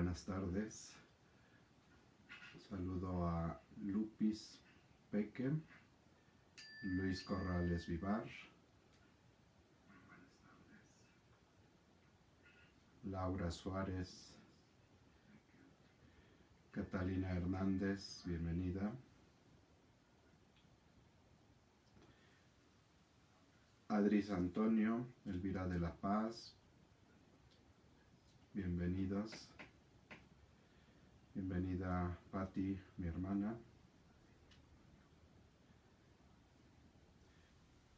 buenas tardes. Saludo a Lupis Peque, Luis Corrales Vivar, Laura Suárez, Catalina Hernández, bienvenida. Adris Antonio, Elvira de la Paz, bienvenidos. Bienvenida Patti, mi hermana.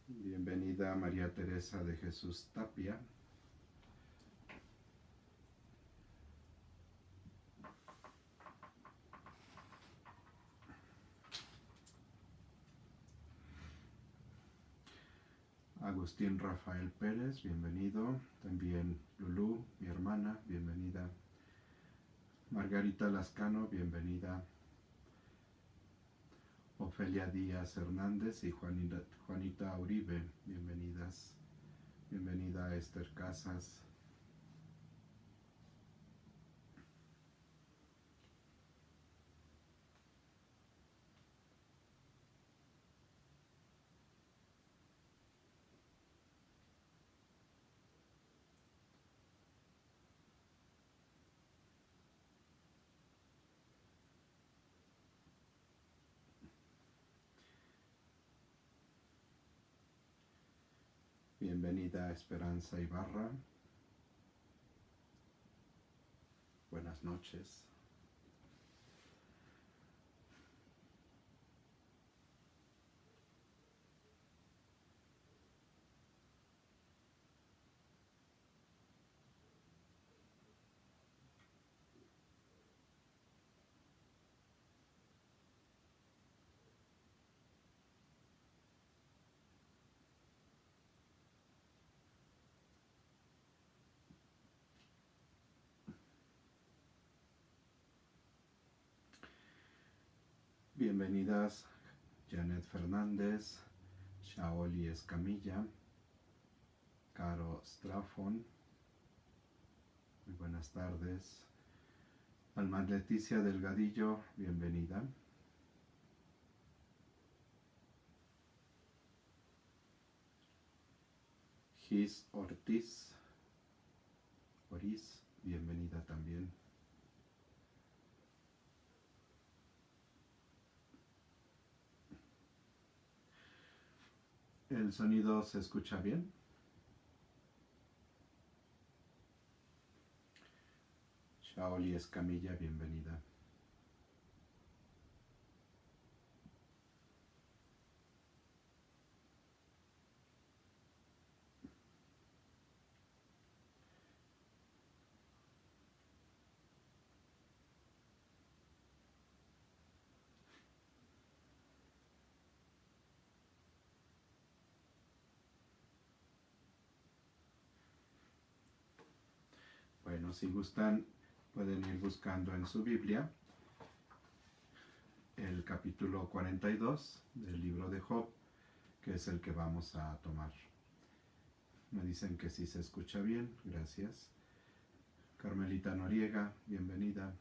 Bienvenida María Teresa de Jesús Tapia. Agustín Rafael Pérez, bienvenido. También Lulú, mi hermana, bienvenida. Margarita Lascano, bienvenida. Ofelia Díaz Hernández y Juanita Uribe, bienvenidas. Bienvenida Esther Casas. Bienvenida Esperanza Ibarra. Buenas noches. Bienvenidas Janet Fernández, Shaoli Escamilla, Caro Strafon, muy buenas tardes. Alma Leticia Delgadillo, bienvenida. Gis Ortiz, bienvenida también. ¿El sonido se escucha bien? Shaoli Escamilla, bienvenida. Bueno, si gustan, pueden ir buscando en su Biblia el capítulo 42 del libro de Job, que es el que vamos a tomar. Me dicen que sí se escucha bien, gracias. Carmelita Noriega, bienvenida.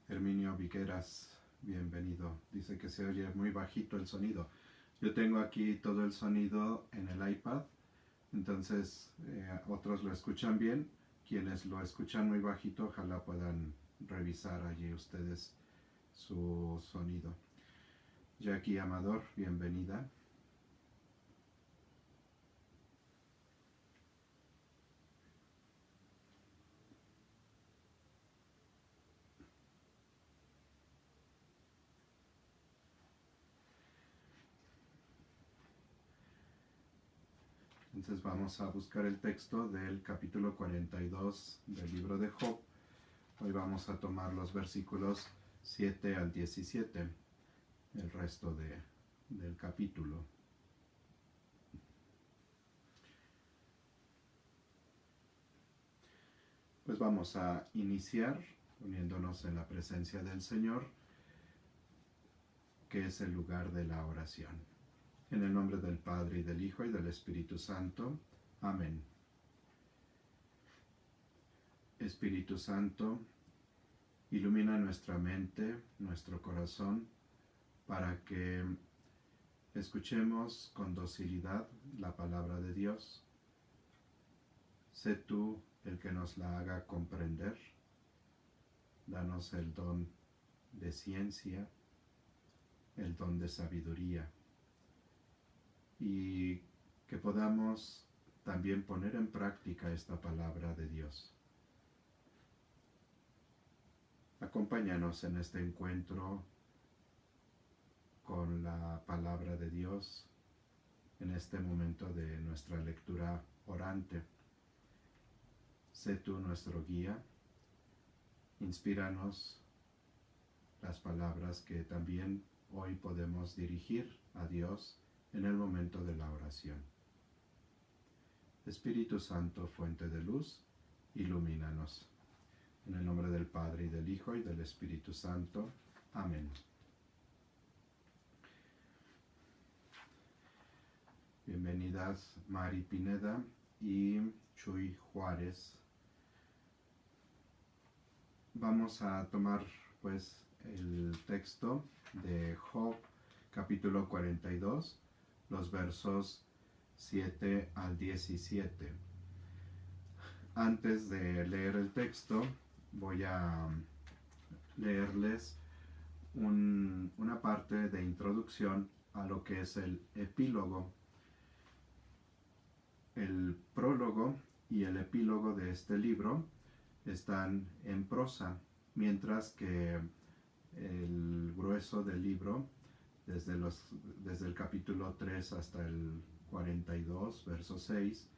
Herminio Vigueras, bienvenido. Dice que se oye muy bajito el sonido. Yo tengo aquí todo el sonido en el iPad, entonces otros lo escuchan bien. Quienes lo escuchan muy bajito, ojalá puedan revisar allí ustedes su sonido. Jackie Amador, bienvenida. Entonces vamos a buscar el texto del capítulo 42 del libro de Job. Hoy vamos a tomar los versículos 7 al 17, el resto del capítulo. Pues vamos a iniciar poniéndonos en la presencia del Señor que es el lugar de la oración. En el nombre del Padre, y del Hijo, y del Espíritu Santo. Amén. Espíritu Santo, ilumina nuestra mente, nuestro corazón, para que escuchemos con docilidad la palabra de Dios. Sé tú el que nos la haga comprender. Danos el don de ciencia, el don de sabiduría, y que podamos también poner en práctica esta palabra de Dios. Acompáñanos en este encuentro con la palabra de Dios, en este momento de nuestra lectura orante. Sé tú nuestro guía, inspíranos las palabras que también hoy podemos dirigir a Dios en el momento de la oración. Espíritu Santo, fuente de luz, ilumínanos. En el nombre del Padre, y del Hijo, y del Espíritu Santo. Amén. Bienvenidas Mari Pineda y Chuy Juárez. Vamos a tomar pues el texto de Job, capítulo 42, los versos 7 al 17. Antes de leer el texto, voy a leerles una parte de introducción a lo que es el epílogo. El prólogo y el epílogo de este libro están en prosa, mientras que el grueso del libro, desde el capítulo 3 hasta el 42, verso 6,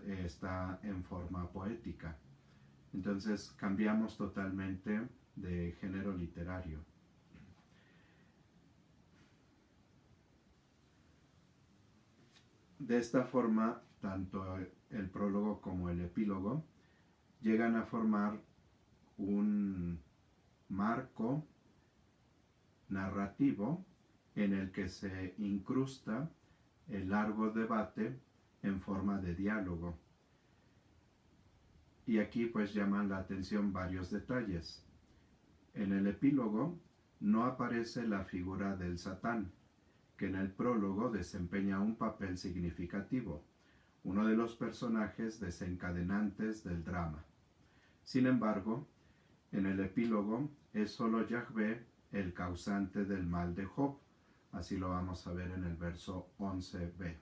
está en forma poética. Entonces cambiamos totalmente de género literario. De esta forma, tanto el prólogo como el epílogo llegan a formar un marco narrativo en el que se incrusta el largo debate en forma de diálogo. Y aquí pues llaman la atención varios detalles. En el epílogo no aparece la figura del Satán, que en el prólogo desempeña un papel significativo, uno de los personajes desencadenantes del drama. Sin embargo, en el epílogo es solo Yahvé el causante del mal de Job, así lo vamos a ver en el verso 11b.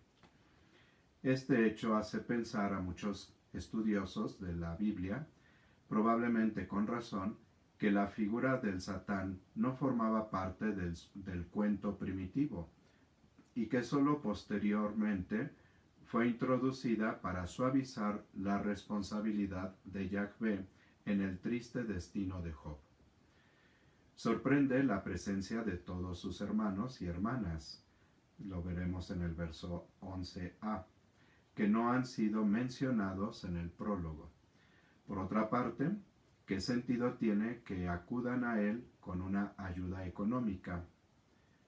Este hecho hace pensar a muchos estudiosos de la Biblia, probablemente con razón, que la figura del Satán no formaba parte del cuento primitivo, y que sólo posteriormente fue introducida para suavizar la responsabilidad de Yahvé en el triste destino de Job. Sorprende la presencia de todos sus hermanos y hermanas, lo veremos en el verso 11a, que no han sido mencionados en el prólogo. Por otra parte, ¿qué sentido tiene que acudan a él con una ayuda económica,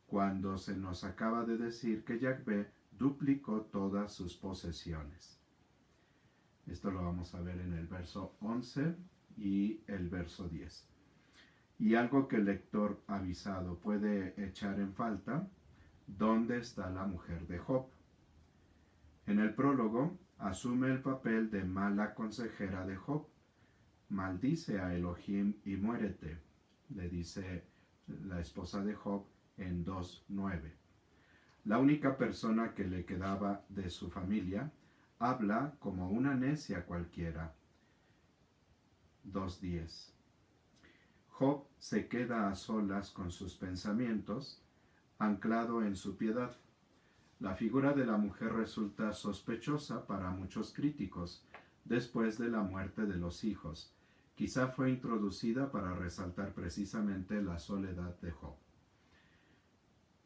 cuando se nos acaba de decir que Yahvé duplicó todas sus posesiones? Esto lo vamos a ver en el verso 11 y el verso 10. Y algo que el lector avisado puede echar en falta: ¿dónde está la mujer de Job? En el prólogo asume el papel de mala consejera de Job. Maldice a Elohim y muérete, le dice la esposa de Job en 2:9. La única persona que le quedaba de su familia habla como una necia cualquiera. 2:10. Job se queda a solas con sus pensamientos, anclado en su piedad. La figura de la mujer resulta sospechosa para muchos críticos después de la muerte de los hijos. Quizá fue introducida para resaltar precisamente la soledad de Job.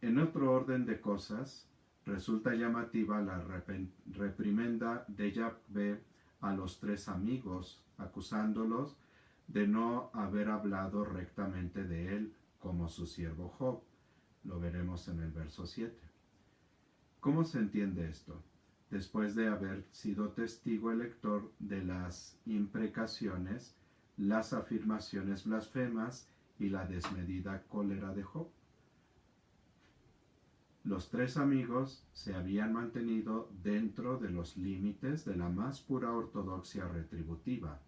En otro orden de cosas, resulta llamativa la reprimenda de Yahvé a los tres amigos, acusándolos de no haber hablado rectamente de él como su siervo Job, Lo veremos en el verso 7. ¿Cómo se entiende esto? Después de haber sido testigo elector de las imprecaciones, las afirmaciones blasfemas y la desmedida cólera de Job. Los tres amigos se habían mantenido dentro de los límites de la más pura ortodoxia retributiva.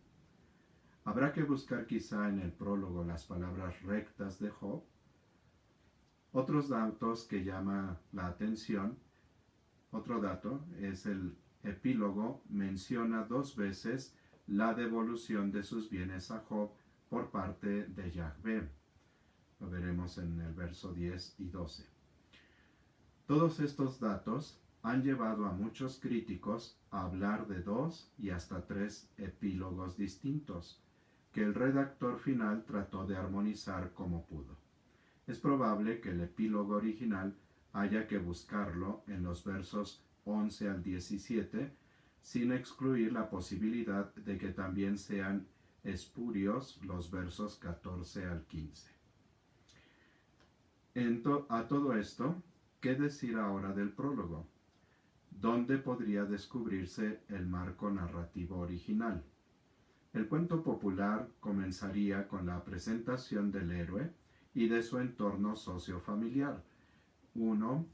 Habrá que buscar quizá en el prólogo las palabras rectas de Job. Otros datos que llama la atención, otro dato es el epílogo menciona 2 veces la devolución de sus bienes a Job por parte de Yahvé. Lo veremos en el verso 10 y 12. Todos estos datos han llevado a muchos críticos a hablar de 2 y hasta 3 epílogos distintos, que el redactor final trató de armonizar como pudo. Es probable que el epílogo original haya que buscarlo en los versos 11 al 17, sin excluir la posibilidad de que también sean espurios los versos 14 al 15. A todo esto, ¿qué decir ahora del prólogo? ¿Dónde podría descubrirse el marco narrativo original? El cuento popular comenzaría con la presentación del héroe y de su entorno sociofamiliar, 1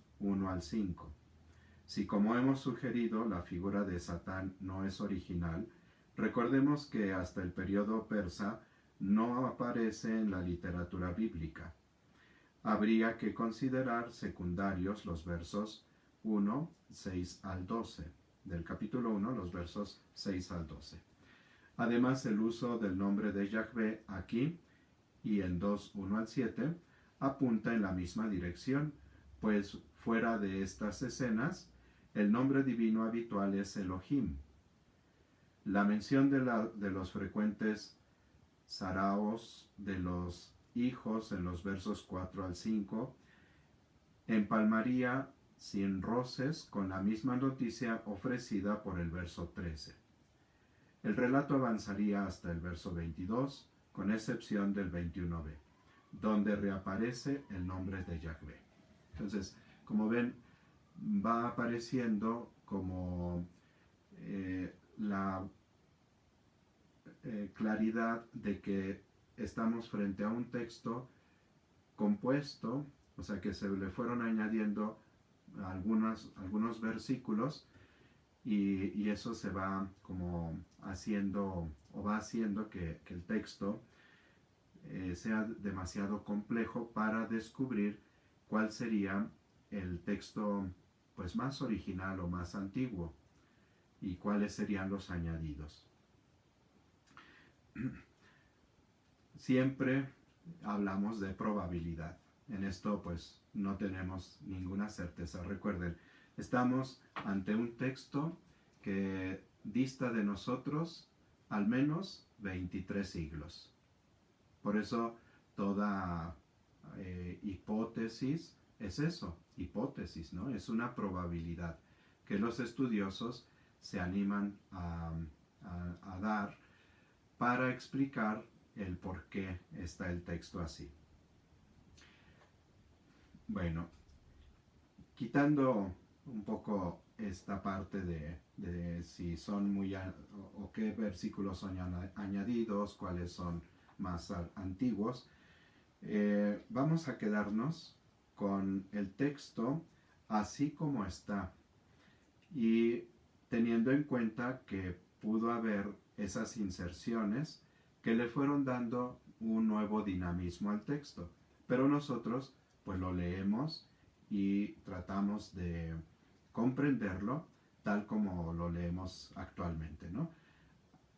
al 5. Si, como hemos sugerido, la figura de Satán no es original, recordemos que hasta el periodo persa no aparece en la literatura bíblica. Habría que considerar secundarios los versos 1, 6 al 12, del capítulo 1, los versos 6 al 12. Además, el uso del nombre de Yahvé aquí y en 2, 1 al 7 apunta en la misma dirección, pues fuera de estas escenas, el nombre divino habitual es Elohim. La mención de los frecuentes saraos de los hijos en los versos 4 al 5 empalmaría sin roces con la misma noticia ofrecida por el verso 13. El relato avanzaría hasta el verso 22, con excepción del 21b, donde reaparece el nombre de Yahvé. Entonces, como ven, va apareciendo como la claridad de que estamos frente a un texto compuesto, o sea que se le fueron añadiendo algunos versículos y eso se va como haciendo o va haciendo que el texto sea demasiado complejo para descubrir cuál sería el texto pues más original o más antiguo y cuáles serían los añadidos. Siempre hablamos de probabilidad. En esto pues no tenemos ninguna certeza. Recuerden, estamos ante un texto que dista de nosotros al menos 23 siglos. Por eso toda hipótesis es eso, hipótesis, ¿no? Es una probabilidad que los estudiosos se animan a dar para explicar el por qué está el texto así. Bueno, quitando un poco esta parte de si son o qué versículos son añadidos, cuáles son más antiguos, vamos a quedarnos con el texto así como está y teniendo en cuenta que pudo haber esas inserciones que le fueron dando un nuevo dinamismo al texto, pero nosotros pues lo leemos y tratamos de comprenderlo tal como lo leemos actualmente, ¿no?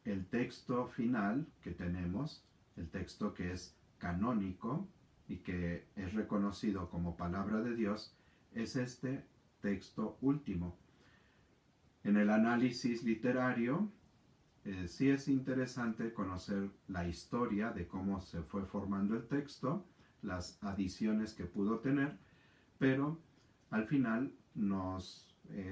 El texto final que tenemos, el texto que es canónico y que es reconocido como palabra de Dios, es este texto último. En el análisis literario, sí es interesante conocer la historia de cómo se fue formando el texto, las adiciones que pudo tener, pero al final nos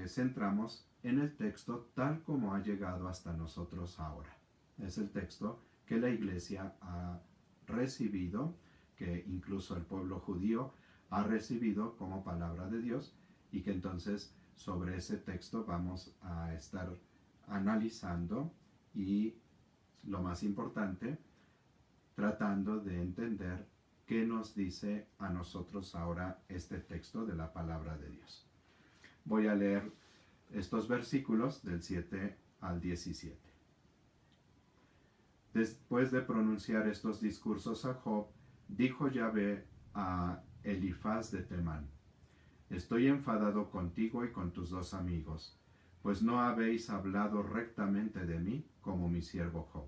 centramos en el texto tal como ha llegado hasta nosotros ahora. Es el texto que la Iglesia ha recibido, que incluso el pueblo judío ha recibido como palabra de Dios, y que entonces sobre ese texto vamos a estar analizando y, lo más importante, tratando de entender qué nos dice a nosotros ahora este texto de la palabra de Dios. Voy a leer estos versículos del 7 al 17. Después de pronunciar estos discursos a Job, dijo Yahvé a Elifaz de Temán: Estoy enfadado contigo y con tus dos amigos, pues no habéis hablado rectamente de mí como mi siervo Job.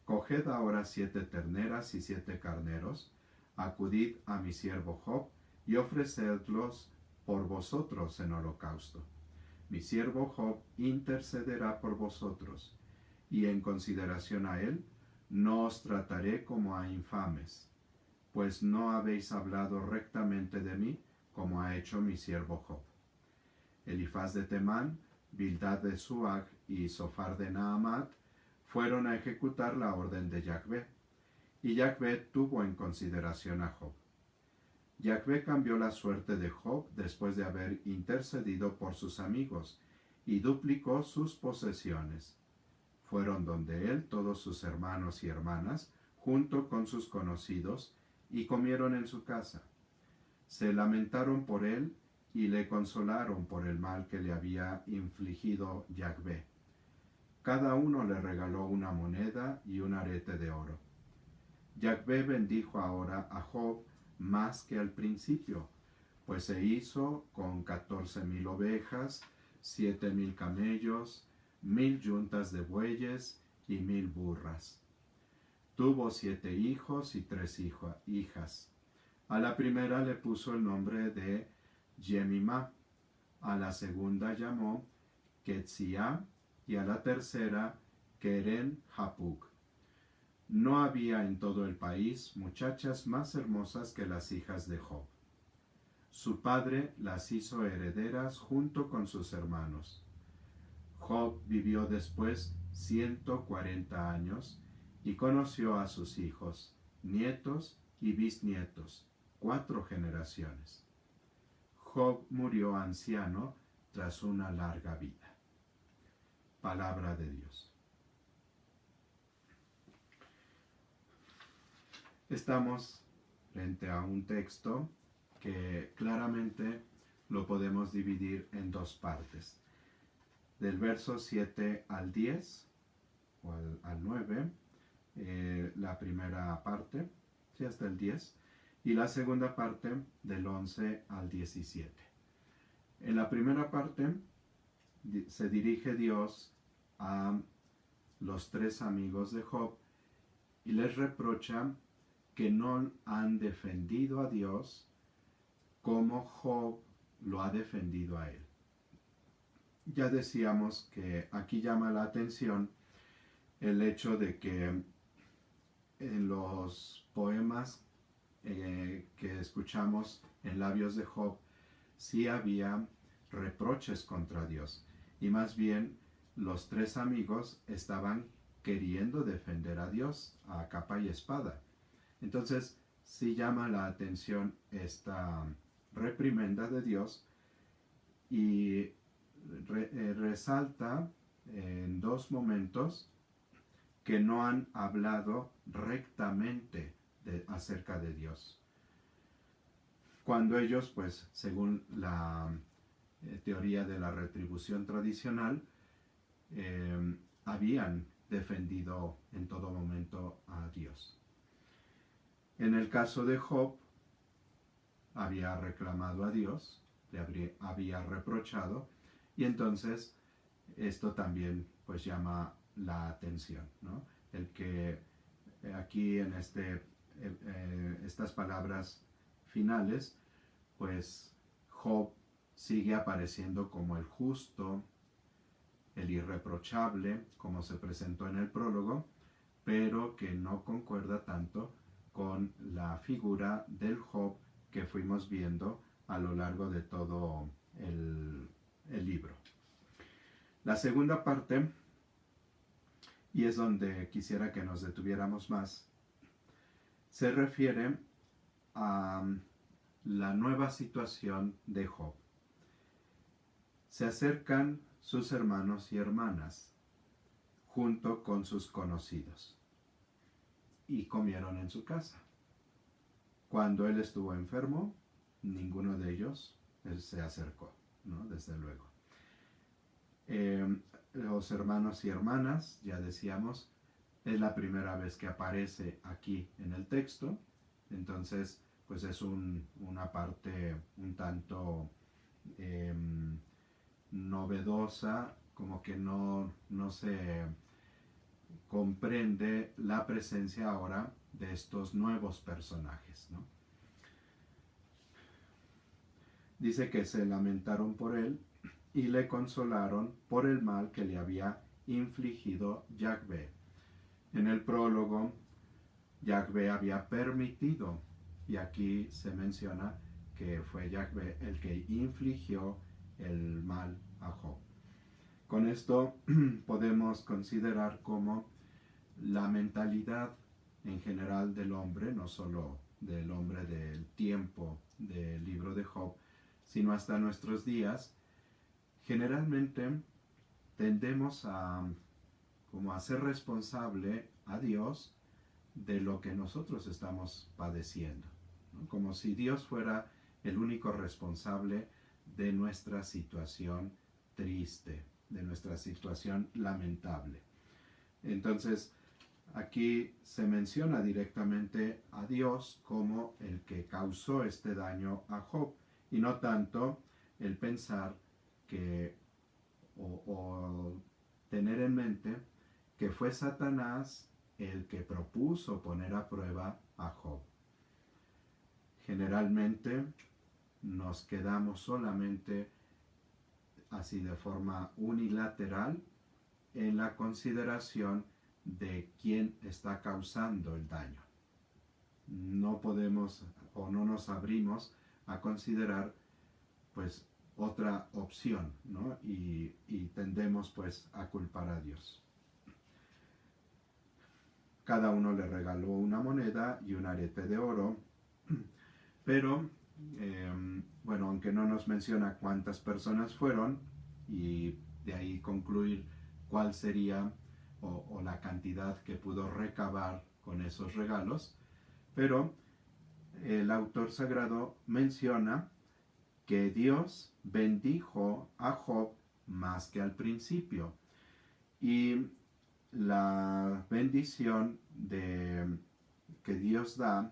Coged ahora 7 terneras y 7 carneros, acudid a mi siervo Job y ofrecedlos por vosotros en holocausto. Mi siervo Job intercederá por vosotros, y en consideración a él, no os trataré como a infames, pues no habéis hablado rectamente de mí, como ha hecho mi siervo Job. Elifaz de Temán, Bildad de Suag y Sofar de Naamat fueron a ejecutar la orden de Yahvé, y Yahvé tuvo en consideración a Job. Yahvé cambió la suerte de Job después de haber intercedido por sus amigos, y duplicó sus posesiones. Fueron donde él todos sus hermanos y hermanas, junto con sus conocidos, y comieron en su casa. Se lamentaron por él y le consolaron por el mal que le había infligido Yahvé. Cada uno le regaló una moneda y un arete de oro. Yahvé bendijo ahora a Job más que al principio, pues se hizo con 14,000 ovejas, 7,000 camellos, 1,000 yuntas de bueyes y 1,000 burras. Tuvo 7 hijos y 3 hijas. A la primera le puso el nombre de Jemimá, a la segunda llamó Ketziá, y a la tercera Keren Hapuk. No había en todo el país muchachas más hermosas que las hijas de Job. Su padre las hizo herederas junto con sus hermanos. Job vivió después 140 años y conoció a sus hijos, nietos y bisnietos, 4 generaciones. Job murió anciano tras una larga vida. Palabra de Dios. Estamos frente a un texto que claramente lo podemos dividir en 2 partes. Del verso 7 al 10, o al 9, la primera parte, sí, hasta el 10, y la segunda parte del 11 al 17. En la primera parte se dirige Dios a los 3 amigos de Job y les reprocha que no han defendido a Dios como Job lo ha defendido a él. Ya decíamos que aquí llama la atención el hecho de que en los poemas que escuchamos en labios de Job sí había reproches contra Dios, y más bien los 3 amigos estaban queriendo defender a Dios a capa y espada. Entonces sí llama la atención esta reprimenda de Dios, y resalta en 2 momentos que no han hablado rectamente acerca de Dios. Cuando ellos, pues, según la teoría de la retribución tradicional, habían defendido en todo momento a Dios. En el caso de Job, había reclamado a Dios, le había reprochado, y entonces esto también pues llama la atención, ¿no? El que aquí en estas palabras finales, pues Job sigue apareciendo como el justo, el irreprochable, como se presentó en el prólogo, pero que no concuerda tanto con la figura del Job que fuimos viendo a lo largo de todo el libro. La segunda parte, y es donde quisiera que nos detuviéramos más, se refiere a la nueva situación de Job. Se acercan sus hermanos y hermanas junto con sus conocidos y comieron en su casa. Cuando él estuvo enfermo, ninguno de ellos se acercó, ¿no? Desde luego. Los hermanos y hermanas, ya decíamos, es la primera vez que aparece aquí en el texto, entonces pues es una parte un tanto novedosa, como que no se comprende la presencia ahora de estos nuevos personajes, ¿no? Dice que se lamentaron por él y le consolaron por el mal que le había infligido Yahvé. En el prólogo, Yahvé había permitido, y aquí se menciona que fue Yahvé el que infligió el mal a Job. Con esto podemos considerar como la mentalidad en general del hombre, no solo del hombre del tiempo del libro de Job, sino hasta nuestros días, generalmente tendemos como a ser responsable a Dios de lo que nosotros estamos padeciendo, ¿no? Como si Dios fuera el único responsable de nuestra situación triste, de nuestra situación lamentable. Entonces, aquí se menciona directamente a Dios como el que causó este daño a Job, y no tanto el pensar que o tener en mente que fue Satanás el que propuso poner a prueba a Job. Generalmente nos quedamos solamente así de forma unilateral en la consideración de quién está causando el daño. No podemos o no nos abrimos a considerar pues otra opción, ¿no? Y tendemos pues a culpar a Dios. Cada uno le regaló una moneda y un arete de oro, pero bueno, aunque no nos menciona cuántas personas fueron, y de ahí concluir cuál sería o la cantidad que pudo recabar con esos regalos, pero el autor sagrado menciona que Dios bendijo a Job más que al principio, y la bendición que Dios da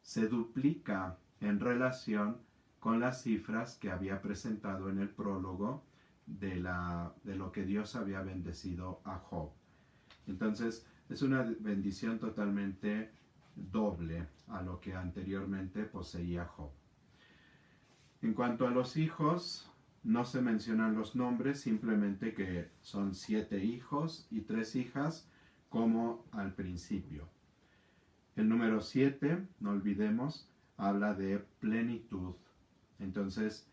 se duplica en relación con las cifras que había presentado en el prólogo de lo que Dios había bendecido a Job. Entonces es una bendición totalmente doble a lo que anteriormente poseía Job. En cuanto a los hijos, no se mencionan los nombres, simplemente que son 7 hijos y 3 hijas, como al principio. El número 7, no olvidemos, habla de plenitud. Entonces,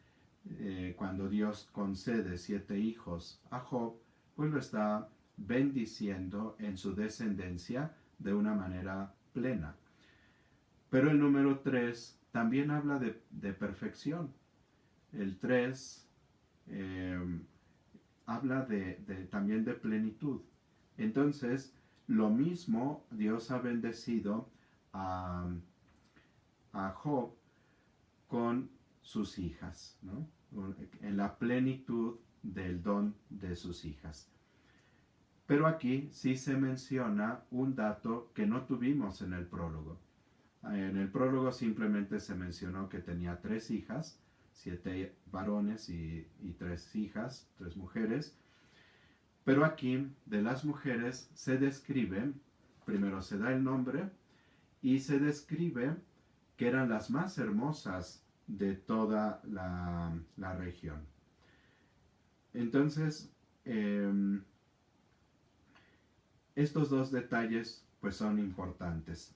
cuando Dios concede 7 hijos a Job, pues lo está bendiciendo en su descendencia de una manera plena. Pero el número 3 también habla de perfección. El 3 habla también de plenitud. Entonces, lo mismo Dios ha bendecido a Job con sus hijas, ¿no? En la plenitud del don de sus hijas. Pero aquí sí se menciona un dato que no tuvimos en el prólogo. En el prólogo simplemente se mencionó que tenía 3 hijas, 7 varones y 3 hijas, 3 mujeres. Pero aquí de las mujeres se describe, primero se da el nombre y se describe que eran las más hermosas de toda la región. Entonces, estos dos detalles pues son importantes.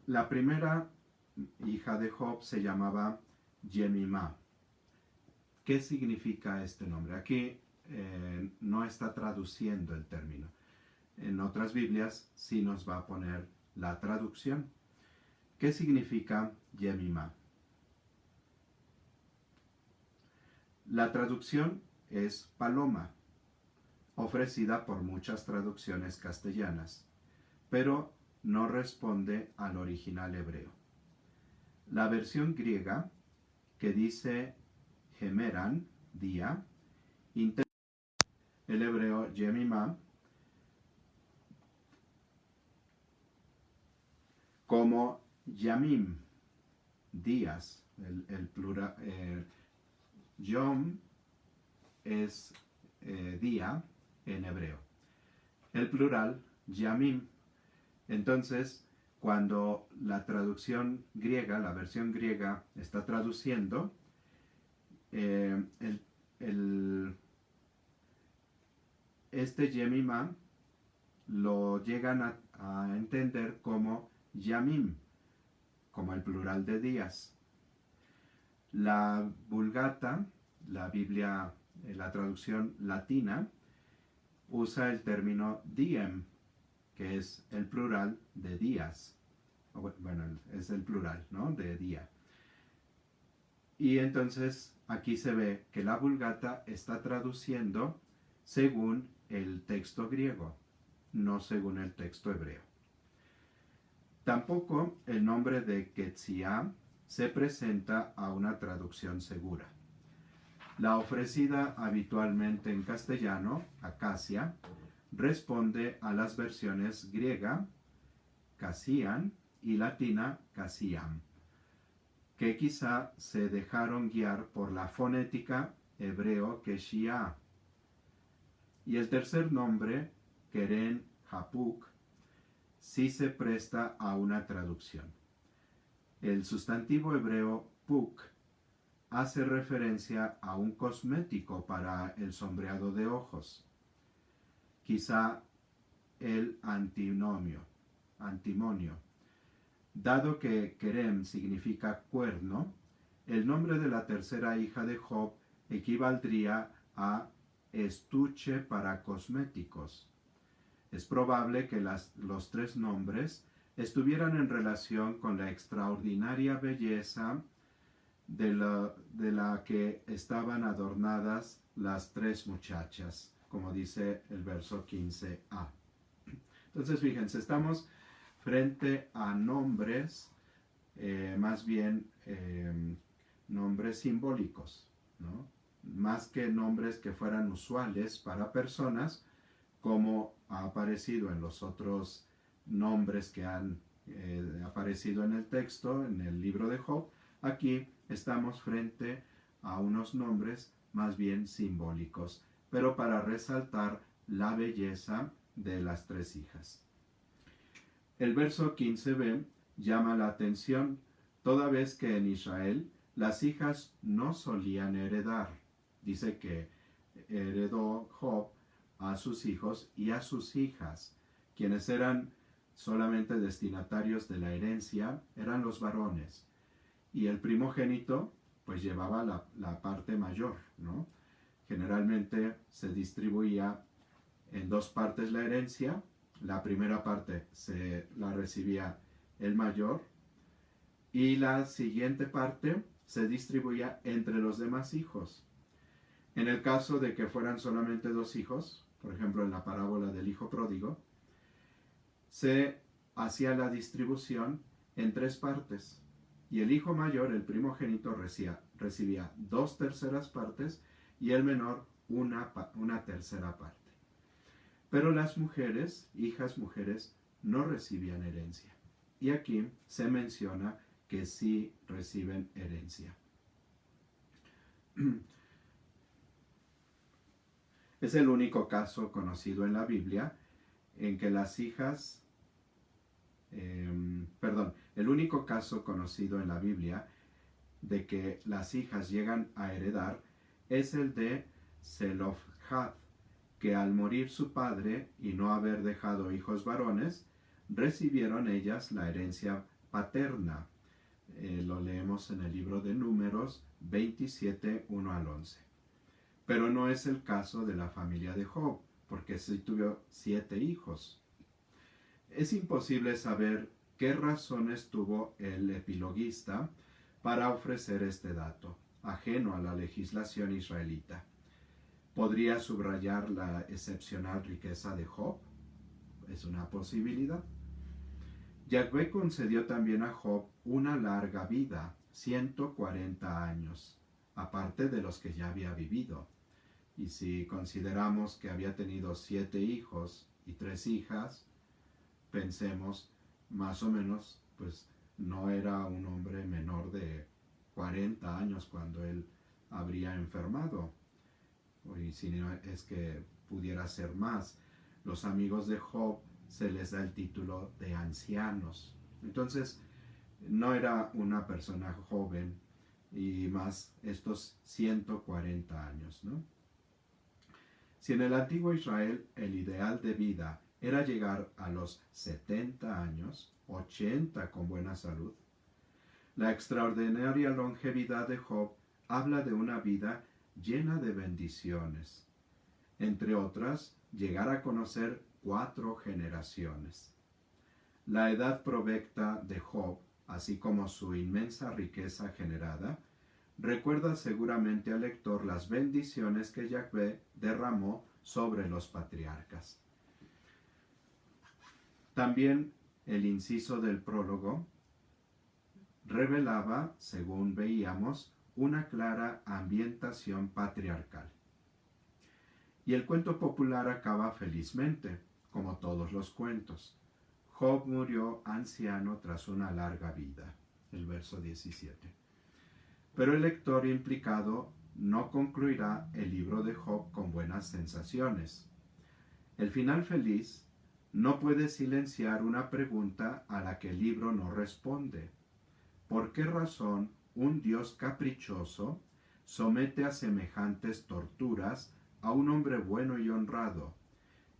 La primera hija de Job se llamaba Jemimá. ¿Qué significa este nombre? Aquí no está traduciendo el término. En otras Biblias sí nos va a poner la traducción. ¿Qué significa Jemimá? La traducción es paloma, ofrecida por muchas traducciones castellanas, pero no responde al original hebreo. La versión griega, que dice Gemeran, día, interpreta el hebreo Jemimá como Yamim, días. El plural, Yom es día en hebreo. El plural, Yamim. Entonces, cuando la traducción griega, la versión griega, está traduciendo, este Yemimá lo llegan a entender como Yamim, como el plural de días. La Vulgata, la Biblia, la traducción latina, usa el término diem, que es el plural de días. Bueno, es el plural, ¿no? De día. Y entonces aquí se ve que la Vulgata está traduciendo según el texto griego, no según el texto hebreo. Tampoco el nombre de Quetzía se presenta a una traducción segura. La ofrecida habitualmente en castellano, Acacia, responde a las versiones griega, Casian, y latina, Casiam, que quizá se dejaron guiar por la fonética hebreo Keshia. Y el tercer nombre, Keren Hapuk, sí se presta a una traducción. El sustantivo hebreo Puk hace referencia a un cosmético para el sombreado de ojos. Quizá el antimonio. Dado que Kerem significa cuerno, el nombre de la tercera hija de Job equivaldría a estuche para cosméticos. Es probable que los tres nombres estuvieran en relación con la extraordinaria belleza de la que estaban adornadas las tres muchachas, como dice el verso 15a. Entonces, fíjense, estamos frente a nombres, más bien nombres simbólicos, ¿no? Más que nombres que fueran usuales para personas, como ha aparecido en los otros nombres que han aparecido en el texto, en el libro de Job. Aquí estamos frente a unos nombres más bien simbólicos, pero para resaltar la belleza de las tres hijas. El verso 15b llama la atención, toda vez que en Israel las hijas no solían heredar. Dice que heredó Job a sus hijos y a sus hijas, quienes eran solamente destinatarios de la herencia, eran los varones. Y el primogénito pues llevaba la parte mayor, ¿no? Generalmente se distribuía en dos partes la herencia. La primera parte se la recibía el mayor y la siguiente parte se distribuía entre los demás hijos. En el caso de que fueran solamente dos hijos, por ejemplo en la parábola del hijo pródigo, se hacía la distribución en tres partes. Y el hijo mayor, el primogénito, recibía 2/3 partes y el menor una tercera parte. Pero las mujeres, hijas mujeres, no recibían herencia. Y aquí se menciona que sí reciben herencia. Es el único caso conocido en la Biblia en que las hijas, el único caso conocido en la Biblia de que las hijas llegan a heredar es el de Zelofhad, que al morir su padre y no haber dejado hijos varones, recibieron ellas la herencia paterna. Lo leemos en el libro de Números 27, 1 al 11. Pero no es el caso de la familia de Job, porque sí tuvo 7 hijos. Es imposible saber qué razones tuvo el epiloguista para ofrecer este dato, ajeno a la legislación israelita. ¿Podría subrayar la excepcional riqueza de Job? Es una posibilidad. Yahvé concedió también a Job una larga vida, 140 años, aparte de los que ya había vivido. Y si consideramos que había tenido 7 hijos y 3 hijas, pensemos más o menos, pues no era un hombre menor de 40 años cuando él habría enfermado. Y si no es que pudiera ser más. Los amigos de Job se les da el título de ancianos. Entonces, no era una persona joven y más estos 140 años, ¿no? Si en el antiguo Israel el ideal de vida era llegar a los 70 años, 80 con buena salud, la extraordinaria longevidad de Job habla de una vida llena de bendiciones. Entre otras, llegar a conocer 4 generaciones. La edad provecta de Job, así como su inmensa riqueza generada, recuerda seguramente al lector las bendiciones que Yahvé derramó sobre los patriarcas. También el inciso del prólogo revelaba, según veíamos, una clara ambientación patriarcal. Y el cuento popular acaba felizmente, como todos los cuentos. Job murió anciano tras una larga vida, el verso 17. Pero el lector implicado no concluirá el libro de Job con buenas sensaciones. El final feliz no puede silenciar una pregunta a la que el libro no responde. ¿Por qué razón un Dios caprichoso somete a semejantes torturas a un hombre bueno y honrado,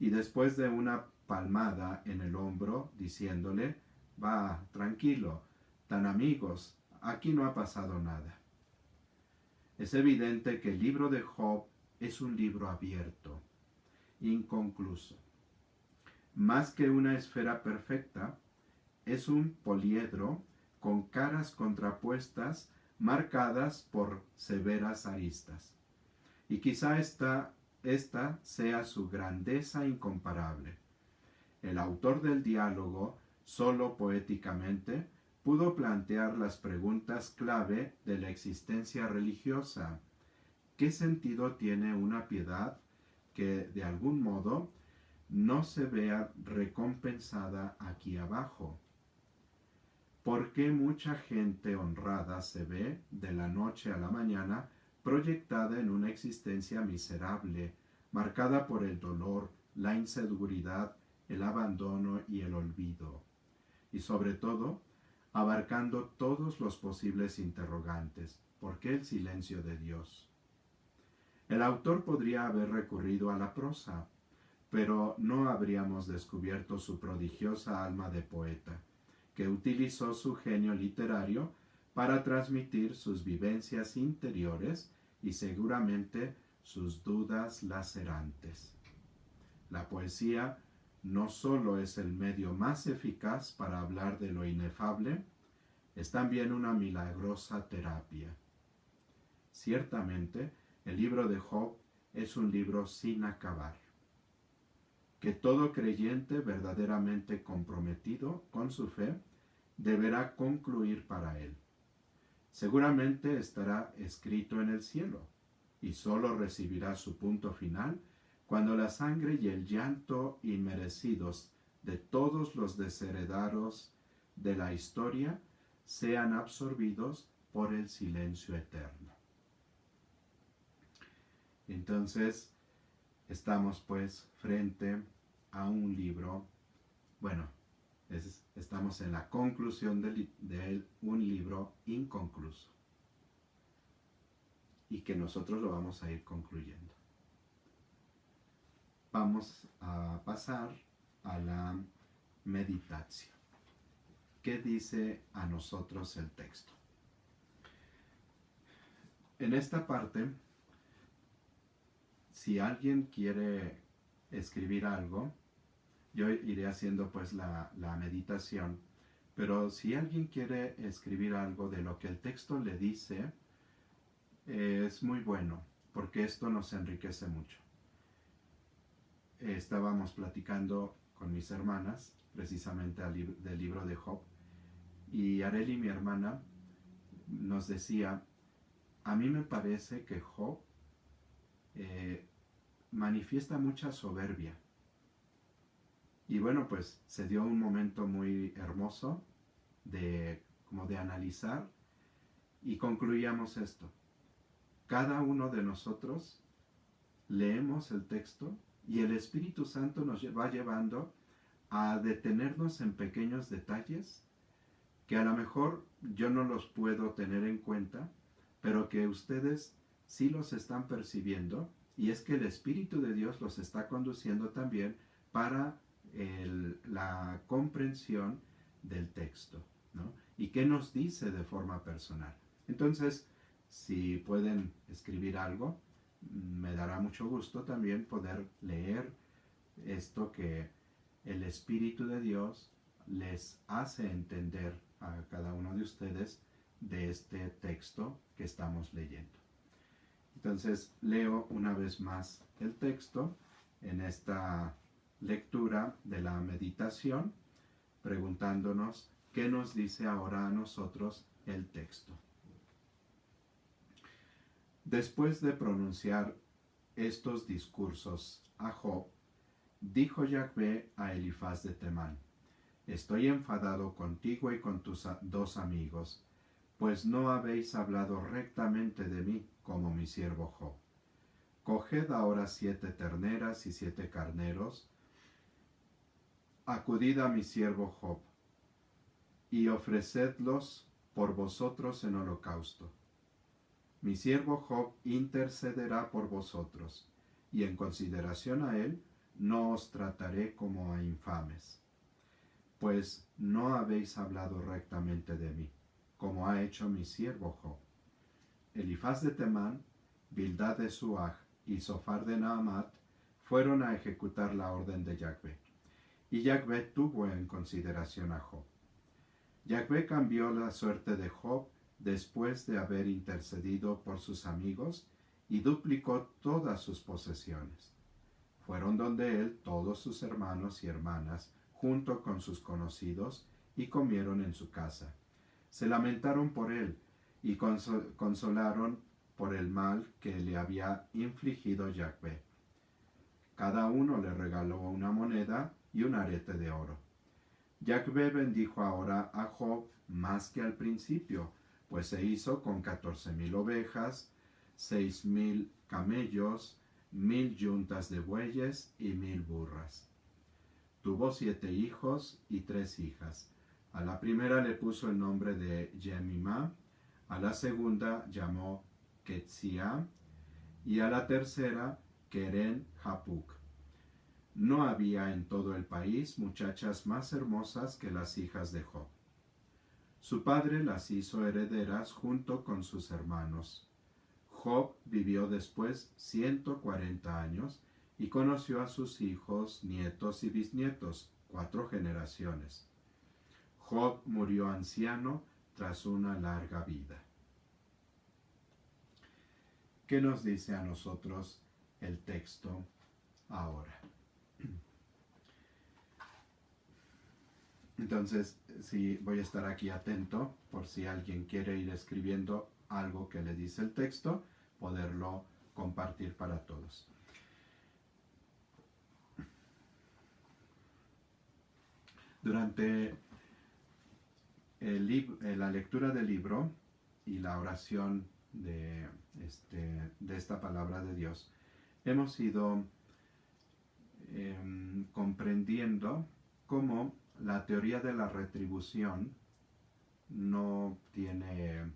y después de una palmada en el hombro, diciéndole, va, tranquilo, tan amigos, aquí no ha pasado nada? Es evidente que el libro de Job es un libro abierto, inconcluso. Más que una esfera perfecta, es un poliedro con caras contrapuestas marcadas por severas aristas. Y quizá esta sea su grandeza incomparable. El autor del diálogo, solo poéticamente, pudo plantear las preguntas clave de la existencia religiosa. ¿Qué sentido tiene una piedad que, de algún modo, no se vea recompensada aquí abajo? ¿Por qué mucha gente honrada se ve, de la noche a la mañana, proyectada en una existencia miserable, marcada por el dolor, la inseguridad, el abandono y el olvido? Y sobre todo, abarcando todos los posibles interrogantes. ¿Por qué el silencio de Dios? El autor podría haber recurrido a la prosa, pero no habríamos descubierto su prodigiosa alma de poeta, que utilizó su genio literario para transmitir sus vivencias interiores y seguramente sus dudas lacerantes. La poesía no solo es el medio más eficaz para hablar de lo inefable, es también una milagrosa terapia. Ciertamente, el libro de Job es un libro sin acabar, que todo creyente verdaderamente comprometido con su fe deberá concluir para él. Seguramente estará escrito en el cielo y sólo recibirá su punto final cuando la sangre y el llanto inmerecidos de todos los desheredados de la historia sean absorbidos por el silencio eterno. Entonces, estamos pues frente a un libro, estamos en la conclusión de un libro inconcluso y que nosotros lo vamos a ir concluyendo. Vamos a pasar a la meditación. ¿qué dice a nosotros el texto? En esta parte, si alguien quiere escribir algo, yo iré haciendo pues la meditación, pero si alguien quiere escribir algo de lo que el texto le dice, es muy bueno, porque esto nos enriquece mucho. Estábamos platicando con mis hermanas, precisamente del libro de Job, y Areli, mi hermana, nos decía, a mí me parece que Job manifiesta mucha soberbia. Y bueno, pues se dio un momento muy hermoso como de analizar, y concluíamos esto. Cada uno de nosotros leemos el texto y el Espíritu Santo nos va llevando a detenernos en pequeños detalles que a lo mejor yo no los puedo tener en cuenta, pero que ustedes sí los están percibiendo, y es que el Espíritu de Dios los está conduciendo también para la comprensión del texto, ¿no? Y qué nos dice de forma personal. Entonces, si pueden escribir algo, me dará mucho gusto también poder leer esto que el Espíritu de Dios les hace entender a cada uno de ustedes de este texto que estamos leyendo. Entonces leo una vez más el texto en esta lectura de la meditación, preguntándonos qué nos dice ahora a nosotros el texto. Después de pronunciar estos discursos a Job, dijo Yahvé a Elifaz de Temán: Estoy enfadado contigo y con tus dos amigos, pues no habéis hablado rectamente de mí como mi siervo Job. Coged ahora 7 terneras y 7 carneros, acudid a mi siervo Job, y ofrecedlos por vosotros en holocausto. Mi siervo Job intercederá por vosotros, y en consideración a él no os trataré como a infames, pues no habéis hablado rectamente de mí, como ha hecho mi siervo Job. Elifaz de Temán, Bildad de Suaj y Sofar de Naamat fueron a ejecutar la orden de Yahvé, y Yahvé tuvo en consideración a Job. Yahvé cambió la suerte de Job después de haber intercedido por sus amigos, y duplicó todas sus posesiones. Fueron donde él todos sus hermanos y hermanas, junto con sus conocidos, y comieron en su casa. Se lamentaron por él, y consolaron por el mal que le había infligido Yahvé. Cada uno le regaló una moneda y un arete de oro. Yahvé bendijo ahora a Job más que al principio, pues se hizo con 14,000 ovejas, 6,000 camellos, 1,000 yuntas de bueyes y 1,000 burras. Tuvo 7 hijos y 3 hijas. A la primera le puso el nombre de Jemimá, a la segunda llamó Ketziá, y a la tercera Keren Hapuk. No había en todo el país muchachas más hermosas que las hijas de Job. Su padre las hizo herederas junto con sus hermanos. Job vivió después 140 años y conoció a sus hijos, nietos y bisnietos, 4 generaciones. Job murió anciano tras una larga vida. ¿Qué nos dice a nosotros el texto ahora? Entonces, sí, voy a estar aquí atento por si alguien quiere ir escribiendo algo que le dice el texto, poderlo compartir para todos. Durante la lectura del libro y la oración de esta palabra de Dios, hemos ido comprendiendo cómo la teoría de la retribución no tiene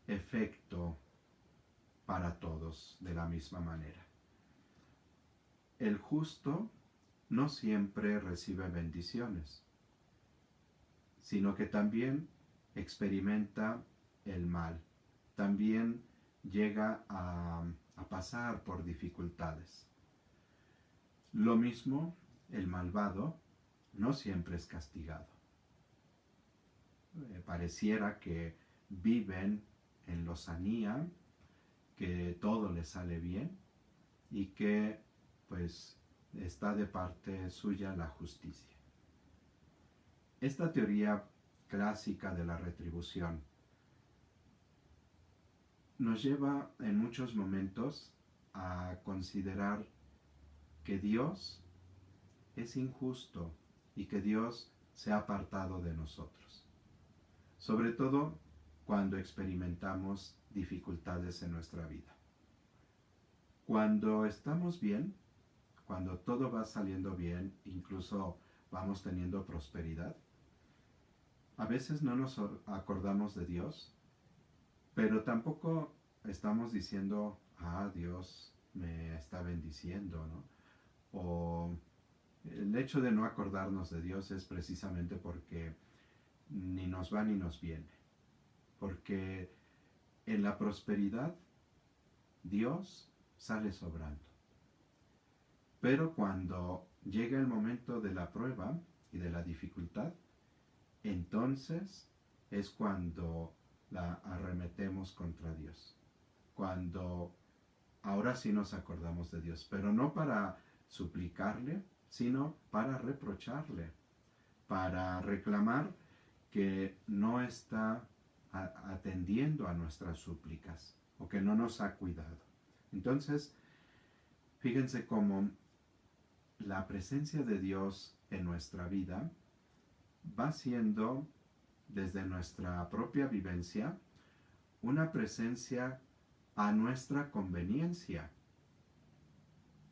efecto para todos de la misma manera. El justo no siempre recibe bendiciones. sino que también experimenta el mal, también llega a pasar por dificultades. Lo mismo, el malvado no siempre es castigado. Pareciera que viven en lozanía, que todo les sale bien y que pues está de parte suya la justicia. Esta teoría clásica de la retribución nos lleva en muchos momentos a considerar que Dios es injusto y que Dios se ha apartado de nosotros. Sobre todo cuando experimentamos dificultades en nuestra vida. Cuando estamos bien, cuando todo va saliendo bien, incluso vamos teniendo prosperidad, a veces no nos acordamos de Dios, pero tampoco estamos diciendo, Dios me está bendiciendo, ¿no? O el hecho de no acordarnos de Dios es precisamente porque ni nos va ni nos viene. Porque en la prosperidad Dios sale sobrando. Pero cuando llega el momento de la prueba y de la dificultad, entonces es cuando la arremetemos contra Dios. Cuando ahora sí nos acordamos de Dios, pero no para suplicarle, sino para reprocharle, para reclamar que no está atendiendo a nuestras súplicas o que no nos ha cuidado. Entonces, fíjense cómo la presencia de Dios en nuestra vida va siendo, desde nuestra propia vivencia, una presencia a nuestra conveniencia.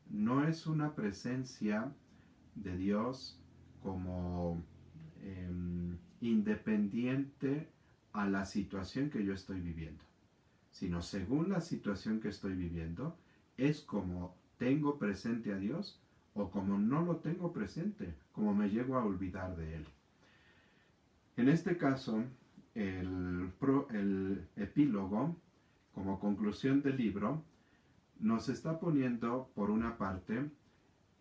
No es una presencia de Dios como independiente a la situación que yo estoy viviendo, sino según la situación que estoy viviendo, es como tengo presente a Dios o como no lo tengo presente, como me llego a olvidar de Él. En este caso, el epílogo, como conclusión del libro, nos está poniendo, por una parte,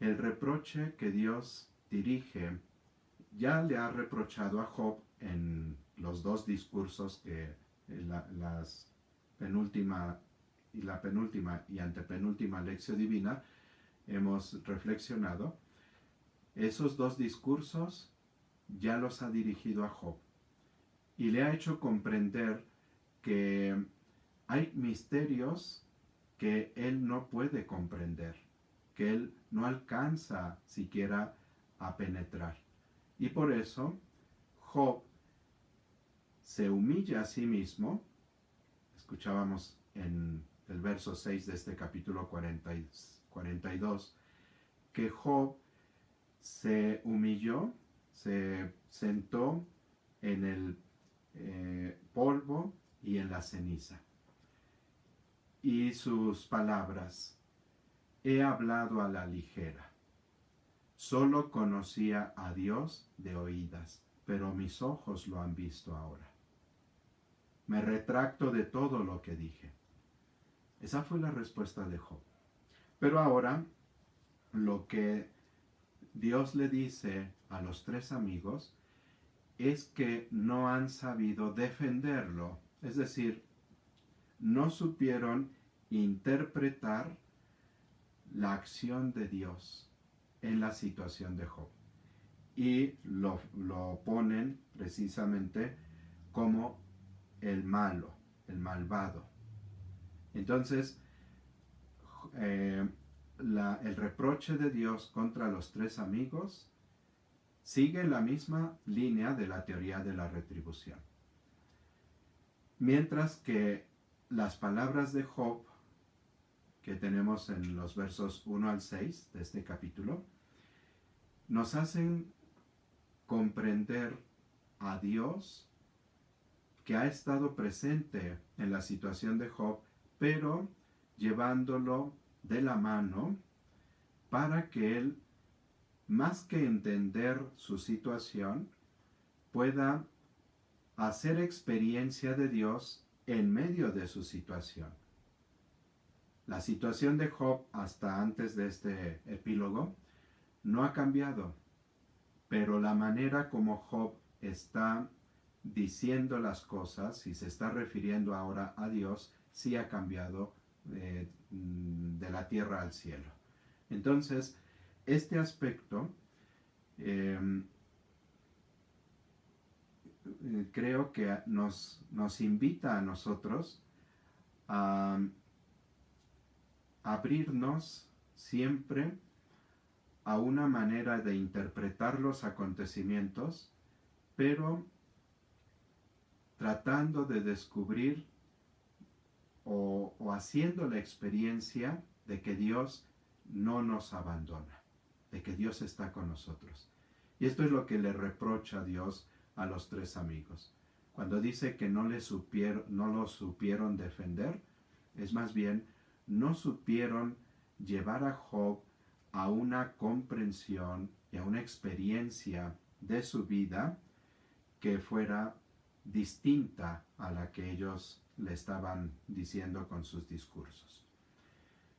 el reproche que Dios dirige. Ya le ha reprochado a Job en los dos discursos que la penúltima y antepenúltima lección divina hemos reflexionado. Esos dos discursos ya los ha dirigido a Job y le ha hecho comprender que hay misterios que él no puede comprender, que él no alcanza siquiera a penetrar. Y por eso Job se humilla a sí mismo. Escuchábamos en el verso 6 de este capítulo 42 que Job se humilló, se sentó en el polvo y en la ceniza. Y sus palabras: he hablado a la ligera. Solo conocía a Dios de oídas, pero mis ojos lo han visto ahora. Me retracto de todo lo que dije. Esa fue la respuesta de Job. Pero ahora, lo que Dios le dice a los tres amigos es que no han sabido defenderlo. Es decir, no supieron interpretar la acción de Dios en la situación de Job. Y lo ponen precisamente como el malo, el malvado. Entonces, el reproche de Dios contra los tres amigos sigue la misma línea de la teoría de la retribución. Mientras que las palabras de Job, que tenemos en los versos 1 al 6 de este capítulo, nos hacen comprender a Dios que ha estado presente en la situación de Job, pero llevándolo de la mano para que él, más que entender su situación, pueda hacer experiencia de Dios en medio de su situación. La situación de Job hasta antes de este epílogo no ha cambiado, pero la manera como Job está diciendo las cosas y se está refiriendo ahora a Dios sí ha cambiado de la tierra al cielo. Entonces, este aspecto creo que nos invita a nosotros a abrirnos siempre a una manera de interpretar los acontecimientos, pero tratando de descubrir o haciendo la experiencia de que Dios no nos abandona, de que Dios está con nosotros. Y esto es lo que le reprocha Dios a los tres amigos. Cuando dice que no lo supieron defender, es más bien, no supieron llevar a Job a una comprensión y a una experiencia de su vida que fuera distinta a la que ellos le estaban diciendo con sus discursos.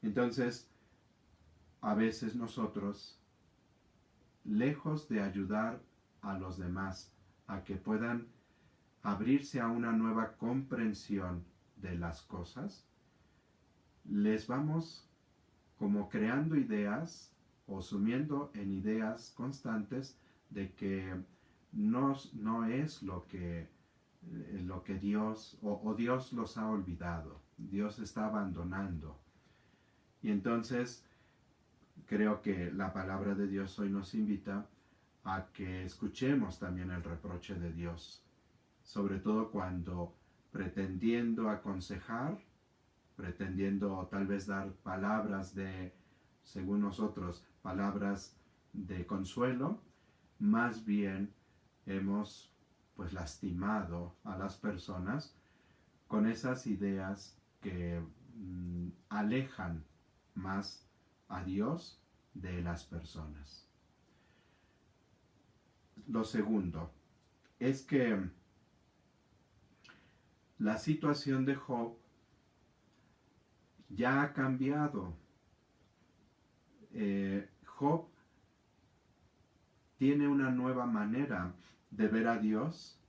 Entonces, a veces nosotros, lejos de ayudar a los demás a que puedan abrirse a una nueva comprensión de las cosas, les vamos como creando ideas o sumiendo en ideas constantes de que no es lo que Dios o Dios los ha olvidado, Dios está abandonando. Y entonces creo que la palabra de Dios hoy nos invita a que escuchemos también el reproche de Dios, sobre todo cuando pretendiendo aconsejar, pretendiendo tal vez dar palabras de, según nosotros, palabras de consuelo, más bien hemos pues lastimado a las personas con esas ideas que alejan más a Dios de las personas. Lo segundo es que la situación de Job ya ha cambiado. Job tiene una nueva manera de ver a Dios